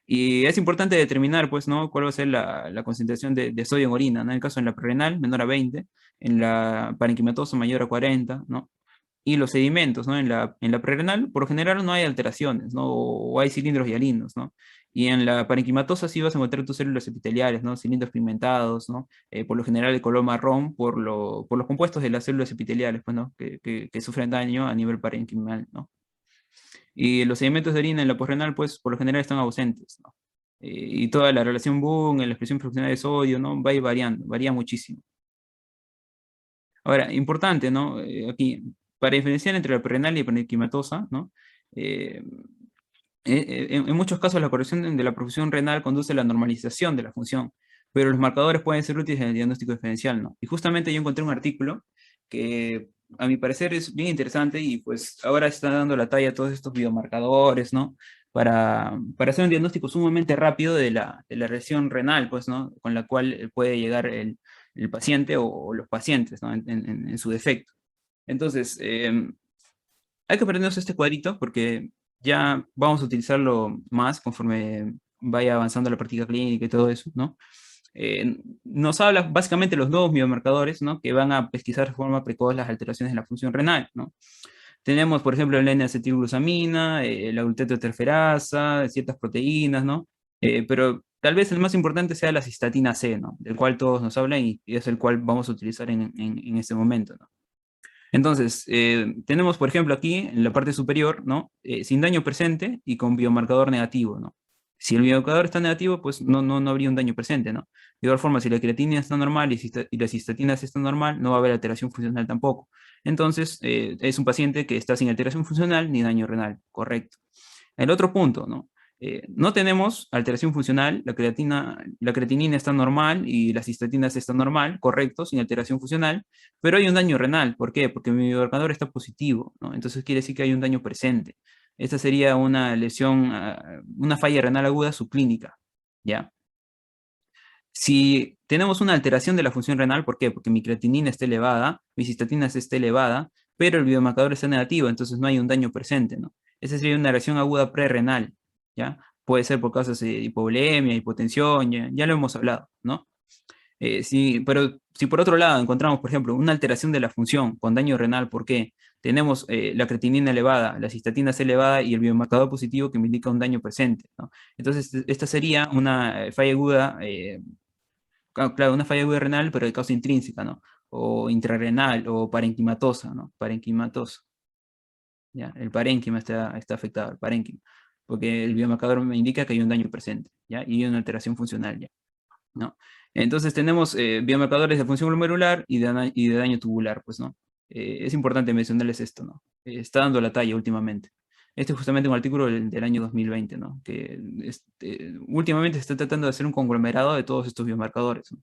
Y es importante determinar, pues, ¿no? Cuál va a ser la concentración de sodio en orina, ¿no? En el caso de la prerenal, menor a 20, en la parenquimatosa mayor a 40, ¿no? Y los sedimentos, ¿no? En la prerrenal, por lo general, no hay alteraciones, ¿no? O hay cilindros hialinos, ¿no? Y en la parenquimatosa sí vas a encontrar tus células epiteliales, ¿no? Cilindros pigmentados, ¿no? Por lo general de color marrón por los compuestos de las células epiteliales, pues, ¿no? Que sufren daño a nivel parenquimal, ¿no? Y los sedimentos de orina en la posrenal, pues, por lo general están ausentes, ¿no? Y toda la relación Boone, la expresión fraccional de sodio, ¿no? Va a ir variando, varía muchísimo. Ahora, importante, ¿no? Aquí, para diferenciar entre la prrenal y la parenquimatosa, ¿no? Eh, en muchos casos la corrección de la perfusión renal conduce a la normalización de la función, pero los marcadores pueden ser útiles en el diagnóstico diferencial, ¿no? Y justamente yo encontré un artículo que a mi parecer es bien interesante y pues ahora está dando la talla a todos estos biomarcadores, ¿no? Para hacer un diagnóstico sumamente rápido de la lesión renal, pues, ¿no? Con la cual puede llegar el paciente o los pacientes, ¿no? En su defecto. Entonces, hay que aprendernos este cuadrito porque ya vamos a utilizarlo más conforme vaya avanzando la práctica clínica y todo eso, ¿no? Nos habla básicamente los nuevos biomarcadores, ¿no? Que van a pesquisar de forma precoz las alteraciones de la función renal, ¿no? Tenemos, por ejemplo, la N-acetilglusamina, la glutatoterferasa, ciertas proteínas, ¿no? Pero tal vez el más importante sea la cistatina C, ¿no? Del cual todos nos hablan y es el cual vamos a utilizar en este momento, ¿no? Entonces, tenemos, por ejemplo, aquí en la parte superior, ¿no? Sin daño presente y con biomarcador negativo, ¿no? Si el biomarcador está negativo, pues no habría un daño presente, ¿no? De igual forma, si la creatinina está normal y la cistatina sí está normal, no va a haber alteración funcional tampoco. Entonces, es un paciente que está sin alteración funcional ni daño renal, correcto. El otro punto, ¿no? No tenemos alteración funcional, la creatinina está normal y las cistatinas están normal, correcto, sin alteración funcional, pero hay un daño renal. ¿Por qué? Porque mi biomarcador está positivo, ¿no? Entonces quiere decir que hay un daño presente. Esta sería una lesión, una falla renal aguda subclínica, ¿ya? Si tenemos una alteración de la función renal, ¿por qué? Porque mi creatinina está elevada, mi cistatina está elevada, pero el biomarcador está negativo, entonces no hay un daño presente, ¿no? Esa sería una reacción aguda prerrenal, ¿ya? Puede ser por causas de hipovolemia, hipotensión, ya lo hemos hablado, ¿no? Pero si por otro lado encontramos, por ejemplo, una alteración de la función con daño renal, ¿por qué? Tenemos la creatinina elevada, la cistatina es elevada y el biomarcador positivo que me indica un daño presente, ¿no? Entonces, esta sería una falla aguda claro, una falla aguda renal, pero de causa intrínseca, ¿no? O intrarrenal, o parenquimatosa, ¿no? Parenquimatosa, ¿ya? El parénquima está afectado, el parénquima, porque el biomarcador me indica que hay un daño presente, ¿ya? Y una alteración funcional, ¿ya? ¿No? Entonces tenemos biomarcadores de función glomerular y de daño tubular, pues, ¿no? Es importante mencionarles esto, ¿no? Está dando la talla últimamente. Este es justamente un artículo del año 2020, ¿no? Que últimamente se está tratando de hacer un conglomerado de todos estos biomarcadores, ¿no?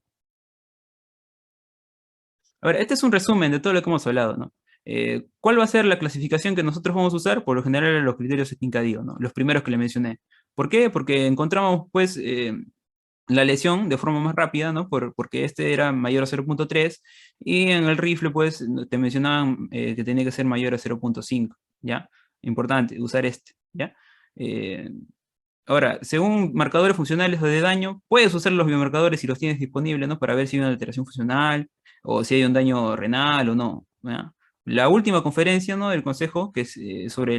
A ver, este es un resumen de todo lo que hemos hablado, ¿no? ¿Cuál va a ser la clasificación que nosotros vamos a usar? Por lo general, los criterios Stinkadio, ¿no? Los primeros que le mencioné. ¿Por qué? Porque encontramos, pues, la lesión de forma más rápida, ¿no? Porque este era mayor a 0,3 y en el rifle, pues, te mencionaban que tenía que ser mayor a 0,5, ¿ya? Importante, usar este, ¿ya? Eh, Ahora, según marcadores funcionales o de daño, puedes usar los biomarcadores si los tienes disponibles, ¿no? Para ver si hay una alteración funcional o si hay un daño renal o no, ¿ya? La última conferencia, ¿no? Del Consejo, que es sobre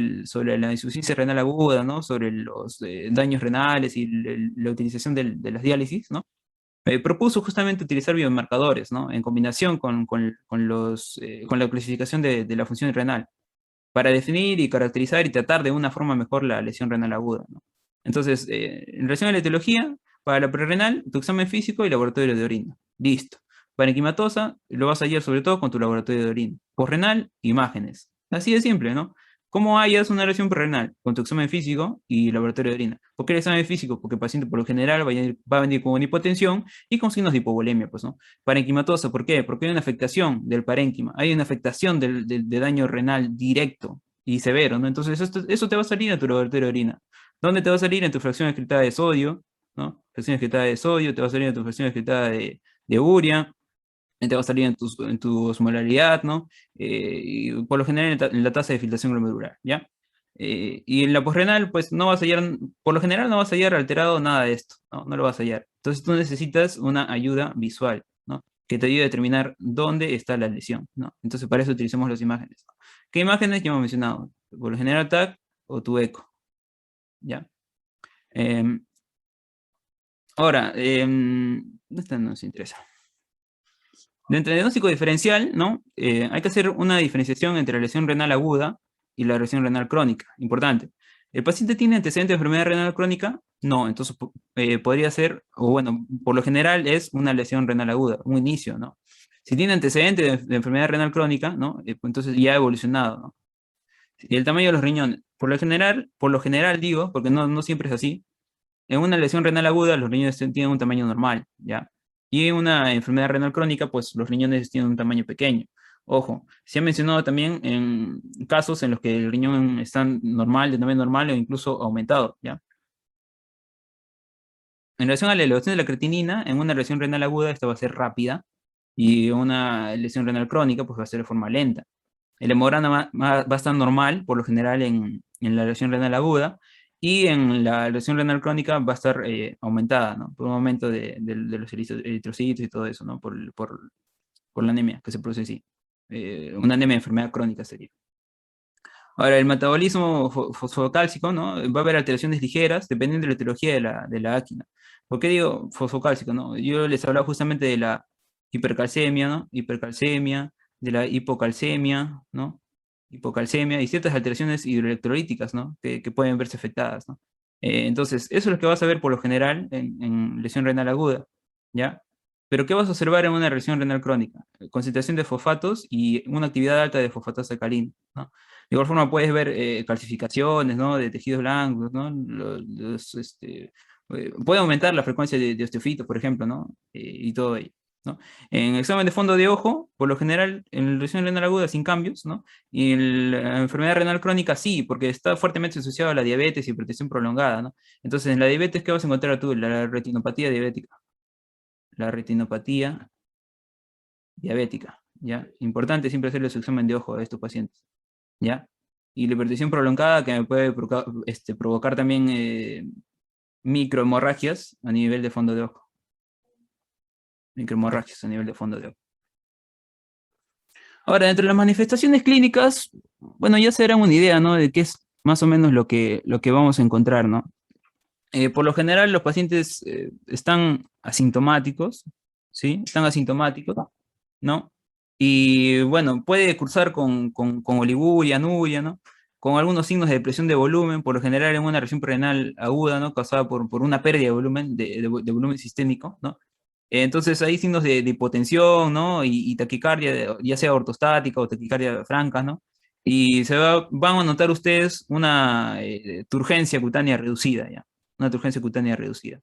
la insuficiencia renal aguda, ¿no? Sobre los daños renales y la utilización de las diálisis, ¿no? Propuso justamente utilizar biomarcadores, ¿no? En combinación con la clasificación de la función renal para definir y caracterizar y tratar de una forma mejor la lesión renal aguda, ¿no? Entonces, en relación a la etiología, Para la prerrenal, tu examen físico y laboratorio de orina. Listo. Parenquimatosa, lo vas a hallar sobre todo con tu laboratorio de orina. Posrenal, imágenes. Así de simple, ¿no? ¿Cómo hallas una lesión prerrenal? Con tu examen físico y laboratorio de orina. ¿Por qué el examen físico? Porque el paciente por lo general va a venir con una hipotensión y con signos de hipovolemia, pues, ¿no? Parenquimatosa, ¿por qué? Porque hay una afectación del parénquima, hay una afectación de daño renal directo y severo, ¿no? Entonces, eso te va a salir en tu laboratorio de orina. ¿Dónde te va a salir? En tu fracción excretada de sodio, ¿no? Fracción excretada de sodio, te va a salir en tu fracción excretada de urea, te va a salir en tu osmolaridad, ¿no? Y por lo general en la tasa de filtración glomerular, ¿ya? Y en la posrenal, pues no vas a hallar, por lo general no vas a hallar alterado nada de esto, ¿no? No lo vas a hallar. Entonces tú necesitas una ayuda visual, ¿no? Que te ayude a determinar dónde está la lesión, ¿no? Entonces para eso utilizamos las imágenes. ¿Qué imágenes? Ya hemos mencionado. Por lo general TAC o tu eco, ¿ya? Em, Ahora, esta no nos interesa. Dentro del diagnóstico diferencial, ¿no? Hay que hacer una diferenciación entre la lesión renal aguda y la lesión renal crónica. Importante. ¿El paciente tiene antecedentes de enfermedad renal crónica? No, entonces podría ser, o bueno, por lo general es una lesión renal aguda, un inicio, ¿no? Si tiene antecedentes de enfermedad renal crónica, ¿no? Pues entonces ya ha evolucionado, ¿no? Y el tamaño de los riñones. Por lo general digo, porque no siempre es así, en una lesión renal aguda, los riñones tienen un tamaño normal, ¿ya? Y en una enfermedad renal crónica, pues los riñones tienen un tamaño pequeño. Ojo, se ha mencionado también en casos en los que el riñón está normal, de tamaño normal o incluso aumentado, ¿ya? En relación a la elevación de la creatinina, en una lesión renal aguda, esta va a ser rápida, y una lesión renal crónica, pues va a ser de forma lenta. El hemograma va a estar normal, por lo general, en la lesión renal aguda, y en la lesión renal crónica va a estar aumentada, ¿no? Por un aumento de los eritrocitos y todo eso, ¿no? Por la anemia que se produce así. Una anemia de enfermedad crónica sería. Ahora, el metabolismo fosfocálcico, ¿no? Va a haber alteraciones ligeras dependiendo de la etiología de la áquina. ¿Por qué digo fosfocálcico, no? Yo les hablaba justamente de la hipercalcemia, ¿no? Hipercalcemia, de la hipocalcemia, ¿no? Hipocalcemia y ciertas alteraciones hidroelectrolíticas, ¿no? Que pueden verse afectadas, ¿no? Entonces, eso es lo que vas a ver por lo general en lesión renal aguda, ¿ya? Pero ¿qué vas a observar en una lesión renal crónica? Concentración de fosfatos y una actividad alta de fosfatasa alcalina, ¿no? De igual forma puedes ver calcificaciones, ¿no? De tejidos blancos, ¿no? Puede aumentar la frecuencia de osteofitos, por ejemplo, ¿no? Y todo ello, ¿no? En examen de fondo de ojo, por lo general, en la lesión renal aguda sin cambios, ¿no? Y en la enfermedad renal crónica sí, porque está fuertemente asociado a la diabetes y hipertensión prolongada, ¿no? Entonces, en la diabetes, ¿qué vas a encontrar tú? La retinopatía diabética. La retinopatía diabética, ¿ya? Importante siempre hacerle su examen de ojo a estos pacientes, ¿ya? Y la hipertensión prolongada que me puede provocar también microhemorragias a nivel de fondo de ojo. Microhemorragias a nivel de fondo de ojo. Ahora, dentro de las manifestaciones clínicas, bueno, ya se darán una idea, ¿no? De qué es más o menos lo que vamos a encontrar, ¿no? Por lo general, los pacientes están asintomáticos, ¿sí? Están asintomáticos, ¿no? Y bueno, puede cursar con oliguria, anuria, ¿no? Con algunos signos de depresión de volumen, por lo general en una lesión renal aguda, ¿no? Causada por una pérdida de volumen, de volumen sistémico, ¿no? Entonces hay signos de hipotensión, ¿no? Y taquicardia, ya sea ortostática o taquicardia franca, ¿no? Y van a notar ustedes una turgencia cutánea reducida, ¿ya? Una turgencia cutánea reducida.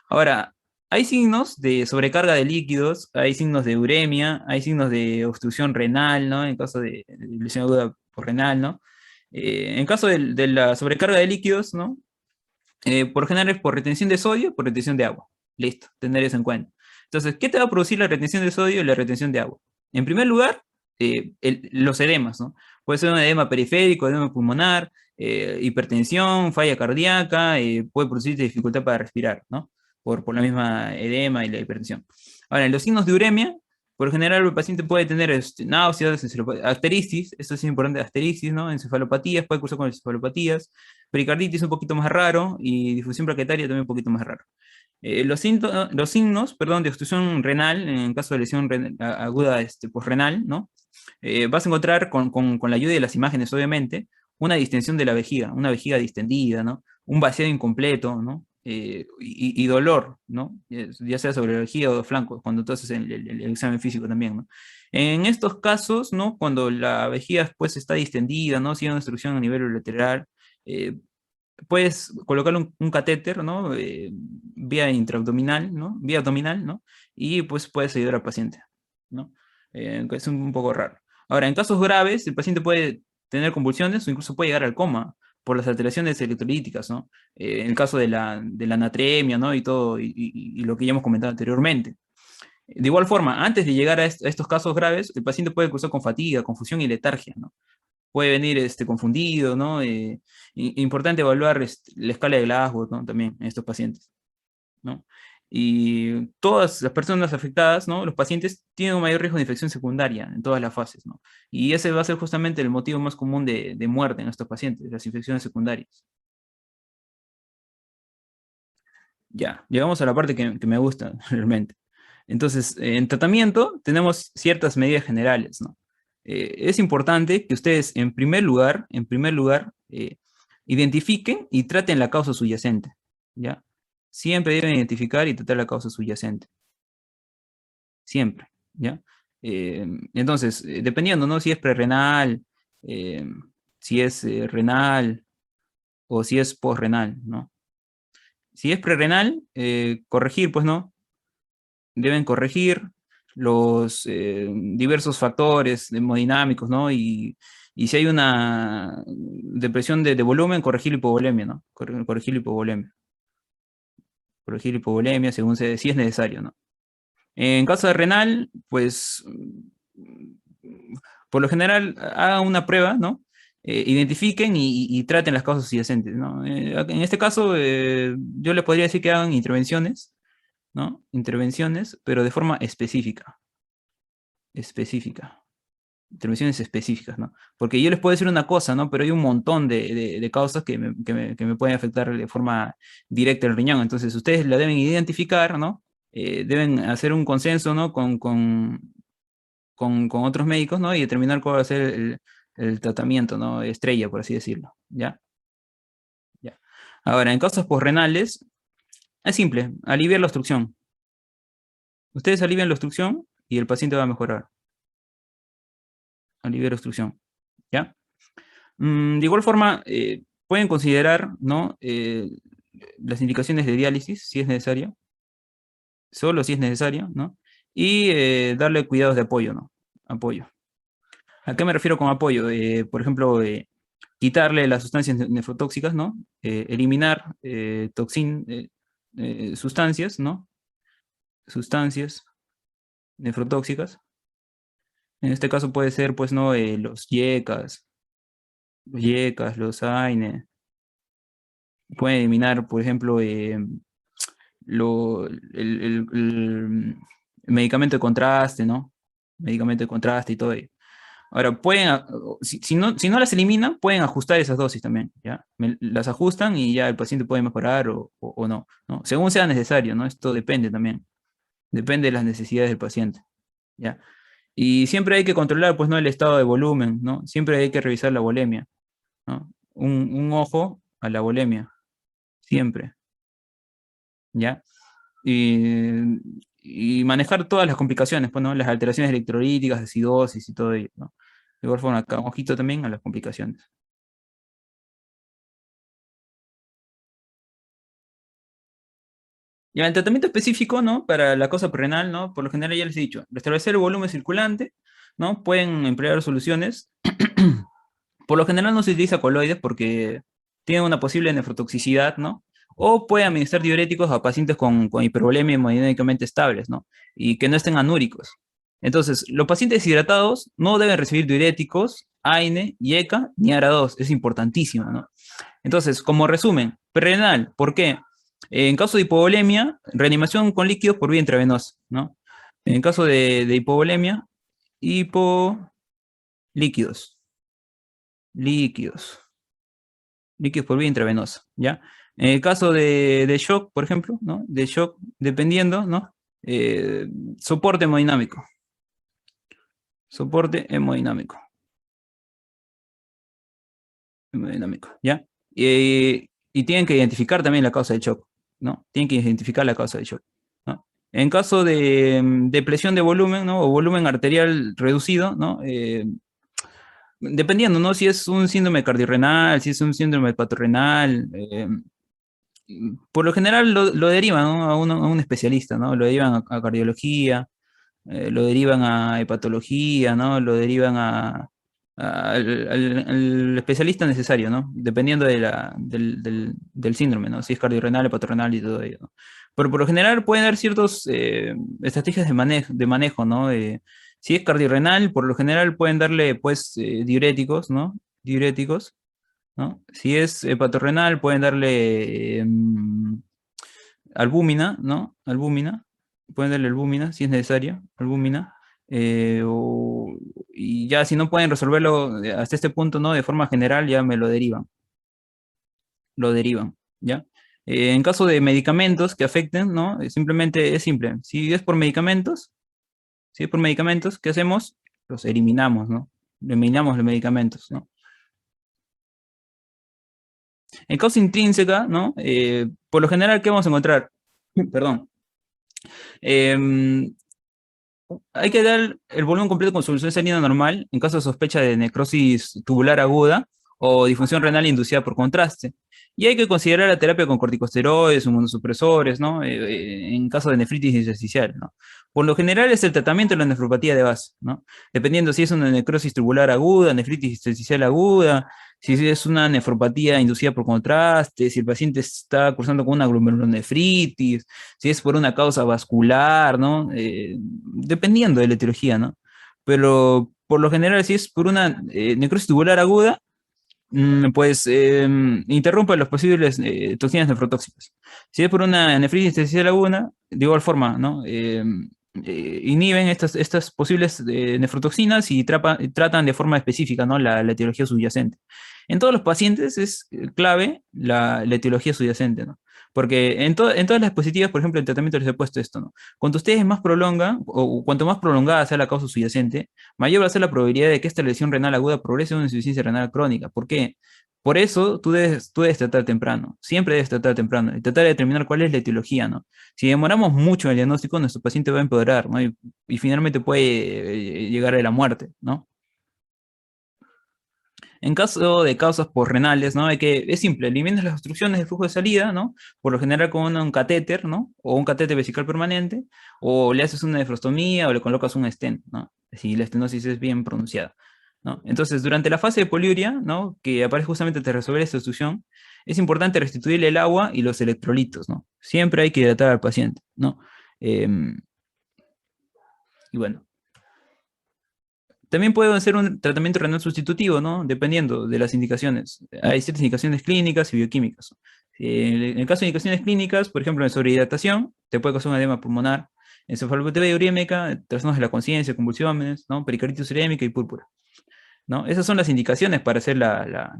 Ahora, hay signos de sobrecarga de líquidos, hay signos de uremia, hay signos de obstrucción renal, ¿no? En caso de lesión aguda por renal, ¿no? En caso de la sobrecarga de líquidos, ¿no? Por general es por retención de sodio, por retención de agua. Listo, tener eso en cuenta. Entonces, ¿qué te va a producir la retención de sodio y la retención de agua? En primer lugar, los edemas, ¿no? Puede ser un edema periférico, edema pulmonar, hipertensión, falla cardíaca, puede producir dificultad para respirar, ¿no? Por la misma edema y la hipertensión. Ahora, en los signos de uremia, por general el paciente puede tener náuseas, asterisis, esto es importante, asterisis, ¿no? Encefalopatías, puede cursar con encefalopatías, pericarditis un poquito más raro y difusión plaquetaria también un poquito más raro. Los signos, perdón, de obstrucción renal, en caso de lesión aguda posrenal, ¿no? Vas a encontrar con la ayuda de las imágenes, obviamente, una distensión de la vejiga, una vejiga distendida, ¿no? Un vaciado incompleto, ¿no? y dolor, ¿no? Ya sea sobre la vejiga o flanco, cuando tú haces el examen físico también, ¿no? En estos casos, ¿no? Cuando la vejiga pues está distendida, ¿no? Si hay una obstrucción a nivel lateral, eh, puedes colocar un catéter, ¿no? Vía intraabdominal, ¿no? Vía abdominal, ¿no? Y pues puedes ayudar al paciente, ¿no? Es un poco raro. Ahora, en casos graves, el paciente puede tener convulsiones o incluso puede llegar al coma por las alteraciones electrolíticas, ¿no? En el caso de la natremia, ¿no? Y todo, y lo que ya hemos comentado anteriormente. De igual forma, antes de llegar a estos casos graves, el paciente puede cursar con fatiga, confusión y letargia, ¿no? Puede venir confundido, ¿no? Importante evaluar la escala de Glasgow, ¿no? También en estos pacientes, ¿no? Y todas las personas afectadas, ¿no? Los pacientes tienen un mayor riesgo de infección secundaria en todas las fases, ¿no? Y ese va a ser justamente el motivo más común de muerte en estos pacientes, las infecciones secundarias. Ya, llegamos a la parte que me gusta realmente. Entonces, en tratamiento tenemos ciertas medidas generales, ¿no? Es importante que ustedes, en primer lugar, identifiquen y traten la causa subyacente, ¿ya? Siempre deben identificar y tratar la causa subyacente, siempre, ¿ya? Entonces, dependiendo, ¿no? Si es prerrenal, eh, si es renal o si es posrenal, ¿no? Si es prerrenal, corregir, pues, ¿no? Deben corregir los diversos factores hemodinámicos, ¿no? Y si hay una depresión de volumen, corregir la hipovolemia, ¿no? Corregir la hipovolemia. Corregir la hipovolemia según si es necesario, ¿no? En caso de renal, pues, por lo general, hagan una prueba, ¿no? Identifiquen y traten las causas subyacentes, ¿no? En este caso, yo les podría decir que hagan intervenciones, ¿no? Intervenciones, pero de forma específica. Específica. Intervenciones específicas, ¿no? Porque yo les puedo decir una cosa, ¿no? Pero hay un montón de causas que me pueden afectar de forma directa el riñón. Entonces, ustedes la deben identificar, ¿no? Deben hacer un consenso, ¿no? Con otros médicos, ¿no? Y determinar cuál va a ser el tratamiento, ¿no? Estrella, por así decirlo, ¿ya? Ya. Ahora, en casos posrenales, es simple, aliviar la obstrucción. Ustedes alivian la obstrucción y el paciente va a mejorar. Aliviar la obstrucción, ¿ya? De igual forma, pueden considerar, ¿no? Las indicaciones de diálisis, si es necesario, solo si es necesario, ¿no? Y darle cuidados de apoyo, ¿no? Apoyo. ¿A qué me refiero con apoyo? Por ejemplo, quitarle las sustancias nefrotóxicas, ¿no? Eliminar sustancias, ¿no? Sustancias nefrotóxicas. En este caso puede ser, pues, ¿no? Los AINE. Pueden eliminar, por ejemplo, el medicamento de contraste, ¿no? Medicamento de contraste y todo ello. Ahora, si no las eliminan, pueden ajustar esas dosis también, ¿ya? Las ajustan y ya el paciente puede mejorar o no, ¿no? Según sea necesario, ¿no? Esto depende también. Depende de las necesidades del paciente, ¿ya? Y siempre hay que controlar, pues, ¿no? El estado de volumen, ¿no? Siempre hay que revisar la volemia, ¿no? Un ojo a la volemia, siempre, ¿ya? Y manejar todas las complicaciones, pues, ¿no? Las alteraciones electrolíticas, acidosis y todo ello, ¿no? De igual forma, acá un ojito también a las complicaciones. Ya, el tratamiento específico, ¿no? Para la cosa renal, ¿no? Por lo general ya les he dicho, restablecer el volumen circulante, ¿no? Pueden emplear soluciones. Por lo general no se utiliza coloides porque tienen una posible nefrotoxicidad, ¿no? O puede administrar diuréticos a pacientes con hipervolemia hemodinámicamente estables, ¿no? Y que no estén anúricos. Entonces, los pacientes deshidratados no deben recibir diuréticos, AINE, IECA ni ARA2. Es importantísimo, ¿no? Entonces, como resumen, prerenal, ¿por qué? En caso de hipovolemia, reanimación con líquidos por vía intravenosa, ¿no? En caso de hipovolemia, hipo líquidos, líquidos, líquidos por vía intravenosa, ¿ya? En el caso de shock, por ejemplo, ¿no? De shock, dependiendo, ¿no? Eh, soporte hemodinámico, soporte hemodinámico, ¿ya? Y tienen que identificar también la causa del shock, ¿no? Tienen que identificar la causa del shock, ¿no? En caso de depresión de volumen, ¿no? O volumen arterial reducido, ¿no? Dependiendo, ¿no? Si es un síndrome cardiorrenal, si es un síndrome hepatorrenal, por lo general lo derivan, ¿no? A un especialista, ¿no? Lo derivan a cardiología, lo derivan a hepatología, ¿no? Lo derivan al especialista necesario, ¿no? Dependiendo del síndrome, ¿no? Si es cardiorrenal, hepatorrenal y todo ello, ¿no? Pero por lo general pueden haber ciertas estrategias de manejo, ¿no? Si es cardiorrenal, por lo general pueden darle, pues, diuréticos, ¿no? Diuréticos, ¿no? Si es hepatorrenal, pueden darle albúmina, ¿no? Albúmina, pueden darle albúmina si es necesaria, albúmina. Y ya si no pueden resolverlo hasta este punto, ¿no? De forma general, ya me lo derivan, ¿ya? En caso de medicamentos que afecten, ¿no? Simplemente es simple. Si es por medicamentos, si es por medicamentos, ¿qué hacemos? Los eliminamos, ¿no? Eliminamos los medicamentos, ¿no? En causa intrínseca, ¿no? Por lo general, ¿qué vamos a encontrar? Perdón. Em, Hay que dar el volumen completo con solución salina normal en caso de sospecha de necrosis tubular aguda o disfunción renal inducida por contraste. Y hay que considerar la terapia con corticosteroides, inmunosupresores, ¿no? En caso de nefritis intersticial, ¿no? Por lo general es el tratamiento de la nefropatía de base, ¿no? Dependiendo si es una necrosis tubular aguda, nefritis intersticial aguda, si es una nefropatía inducida por contraste, si el paciente está cursando con una glomerulonefritis, si es por una causa vascular, ¿no? Dependiendo de la etiología, ¿no? Pero por lo general, si es por una necrosis tubular aguda, pues interrumpe los posibles toxinas nefrotóxicas. Si es por una nefritis intersticial aguda, de igual forma, ¿no? Inhiben estas posibles nefrotoxinas y tratan de forma específica, ¿no? La etiología subyacente. En todos los pacientes es clave la etiología subyacente, ¿no? Porque en todas las dispositivas, por ejemplo, el tratamiento les he puesto esto, ¿no? Cuanto ustedes más prolongan, o cuanto más prolongada sea la causa subyacente, mayor va a ser la probabilidad de que esta lesión renal aguda progrese a una insuficiencia renal crónica. ¿Por qué? Por eso tú debes tratar temprano, siempre debes tratar temprano y tratar de determinar cuál es la etiología, ¿no? Si demoramos mucho en el diagnóstico, nuestro paciente va a empeorar, ¿no? Y finalmente puede llegar a la muerte, ¿no? En caso de causas renales, ¿no? Es simple, eliminas las obstrucciones del flujo de salida, ¿no? Por lo general con un catéter, ¿no? O un catéter vesical permanente, o le haces una nefrostomía o le colocas un stent, ¿no? Si la estenosis es bien pronunciada, ¿no? Entonces, durante la fase de poliuria, ¿no? Que aparece justamente tras resolver esta obstrucción, es importante restituirle el agua y los electrolitos, ¿no? Siempre hay que hidratar al paciente, ¿no? Y bueno. También puede ser un tratamiento renal sustitutivo, ¿no? Dependiendo de las indicaciones. Hay ciertas indicaciones clínicas y bioquímicas. En el caso de indicaciones clínicas, por ejemplo, en sobrehidratación, te puede causar un edema pulmonar, encefalopatía urémica, trastornos de la conciencia, convulsiones, ¿no? Pericarditis urémica y púrpura, ¿no? Esas son las indicaciones para hacer la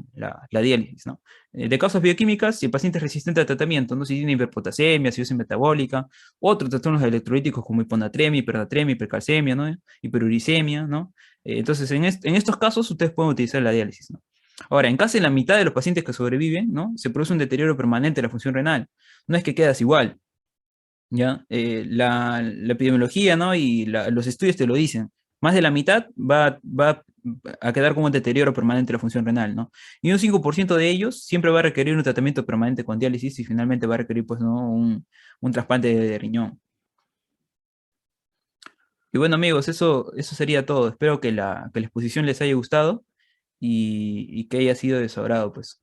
diálisis, ¿no? De causas bioquímicas, si el paciente es resistente al tratamiento, ¿no? Si tiene hiperpotasemia, cirrosis metabólica, otros trastornos electrolíticos como hiponatremia, hipernatremia, hipercalcemia, ¿no? Hiperuricemia, ¿no? Entonces, en estos casos, ustedes pueden utilizar la diálisis, ¿no? Ahora, en casi la mitad de los pacientes que sobreviven, ¿no? Se produce un deterioro permanente de la función renal. No es que quedas igual, ¿ya? La epidemiología, ¿no? Y los estudios te lo dicen. Más de la mitad va a quedar como un deterioro permanente de la función renal, ¿no? Y un 5% de ellos siempre va a requerir un tratamiento permanente con diálisis y finalmente va a requerir, pues, ¿no? Un trasplante de riñón. Y bueno, amigos, eso sería todo. Espero que la exposición les haya gustado y que haya sido de su agrado, pues.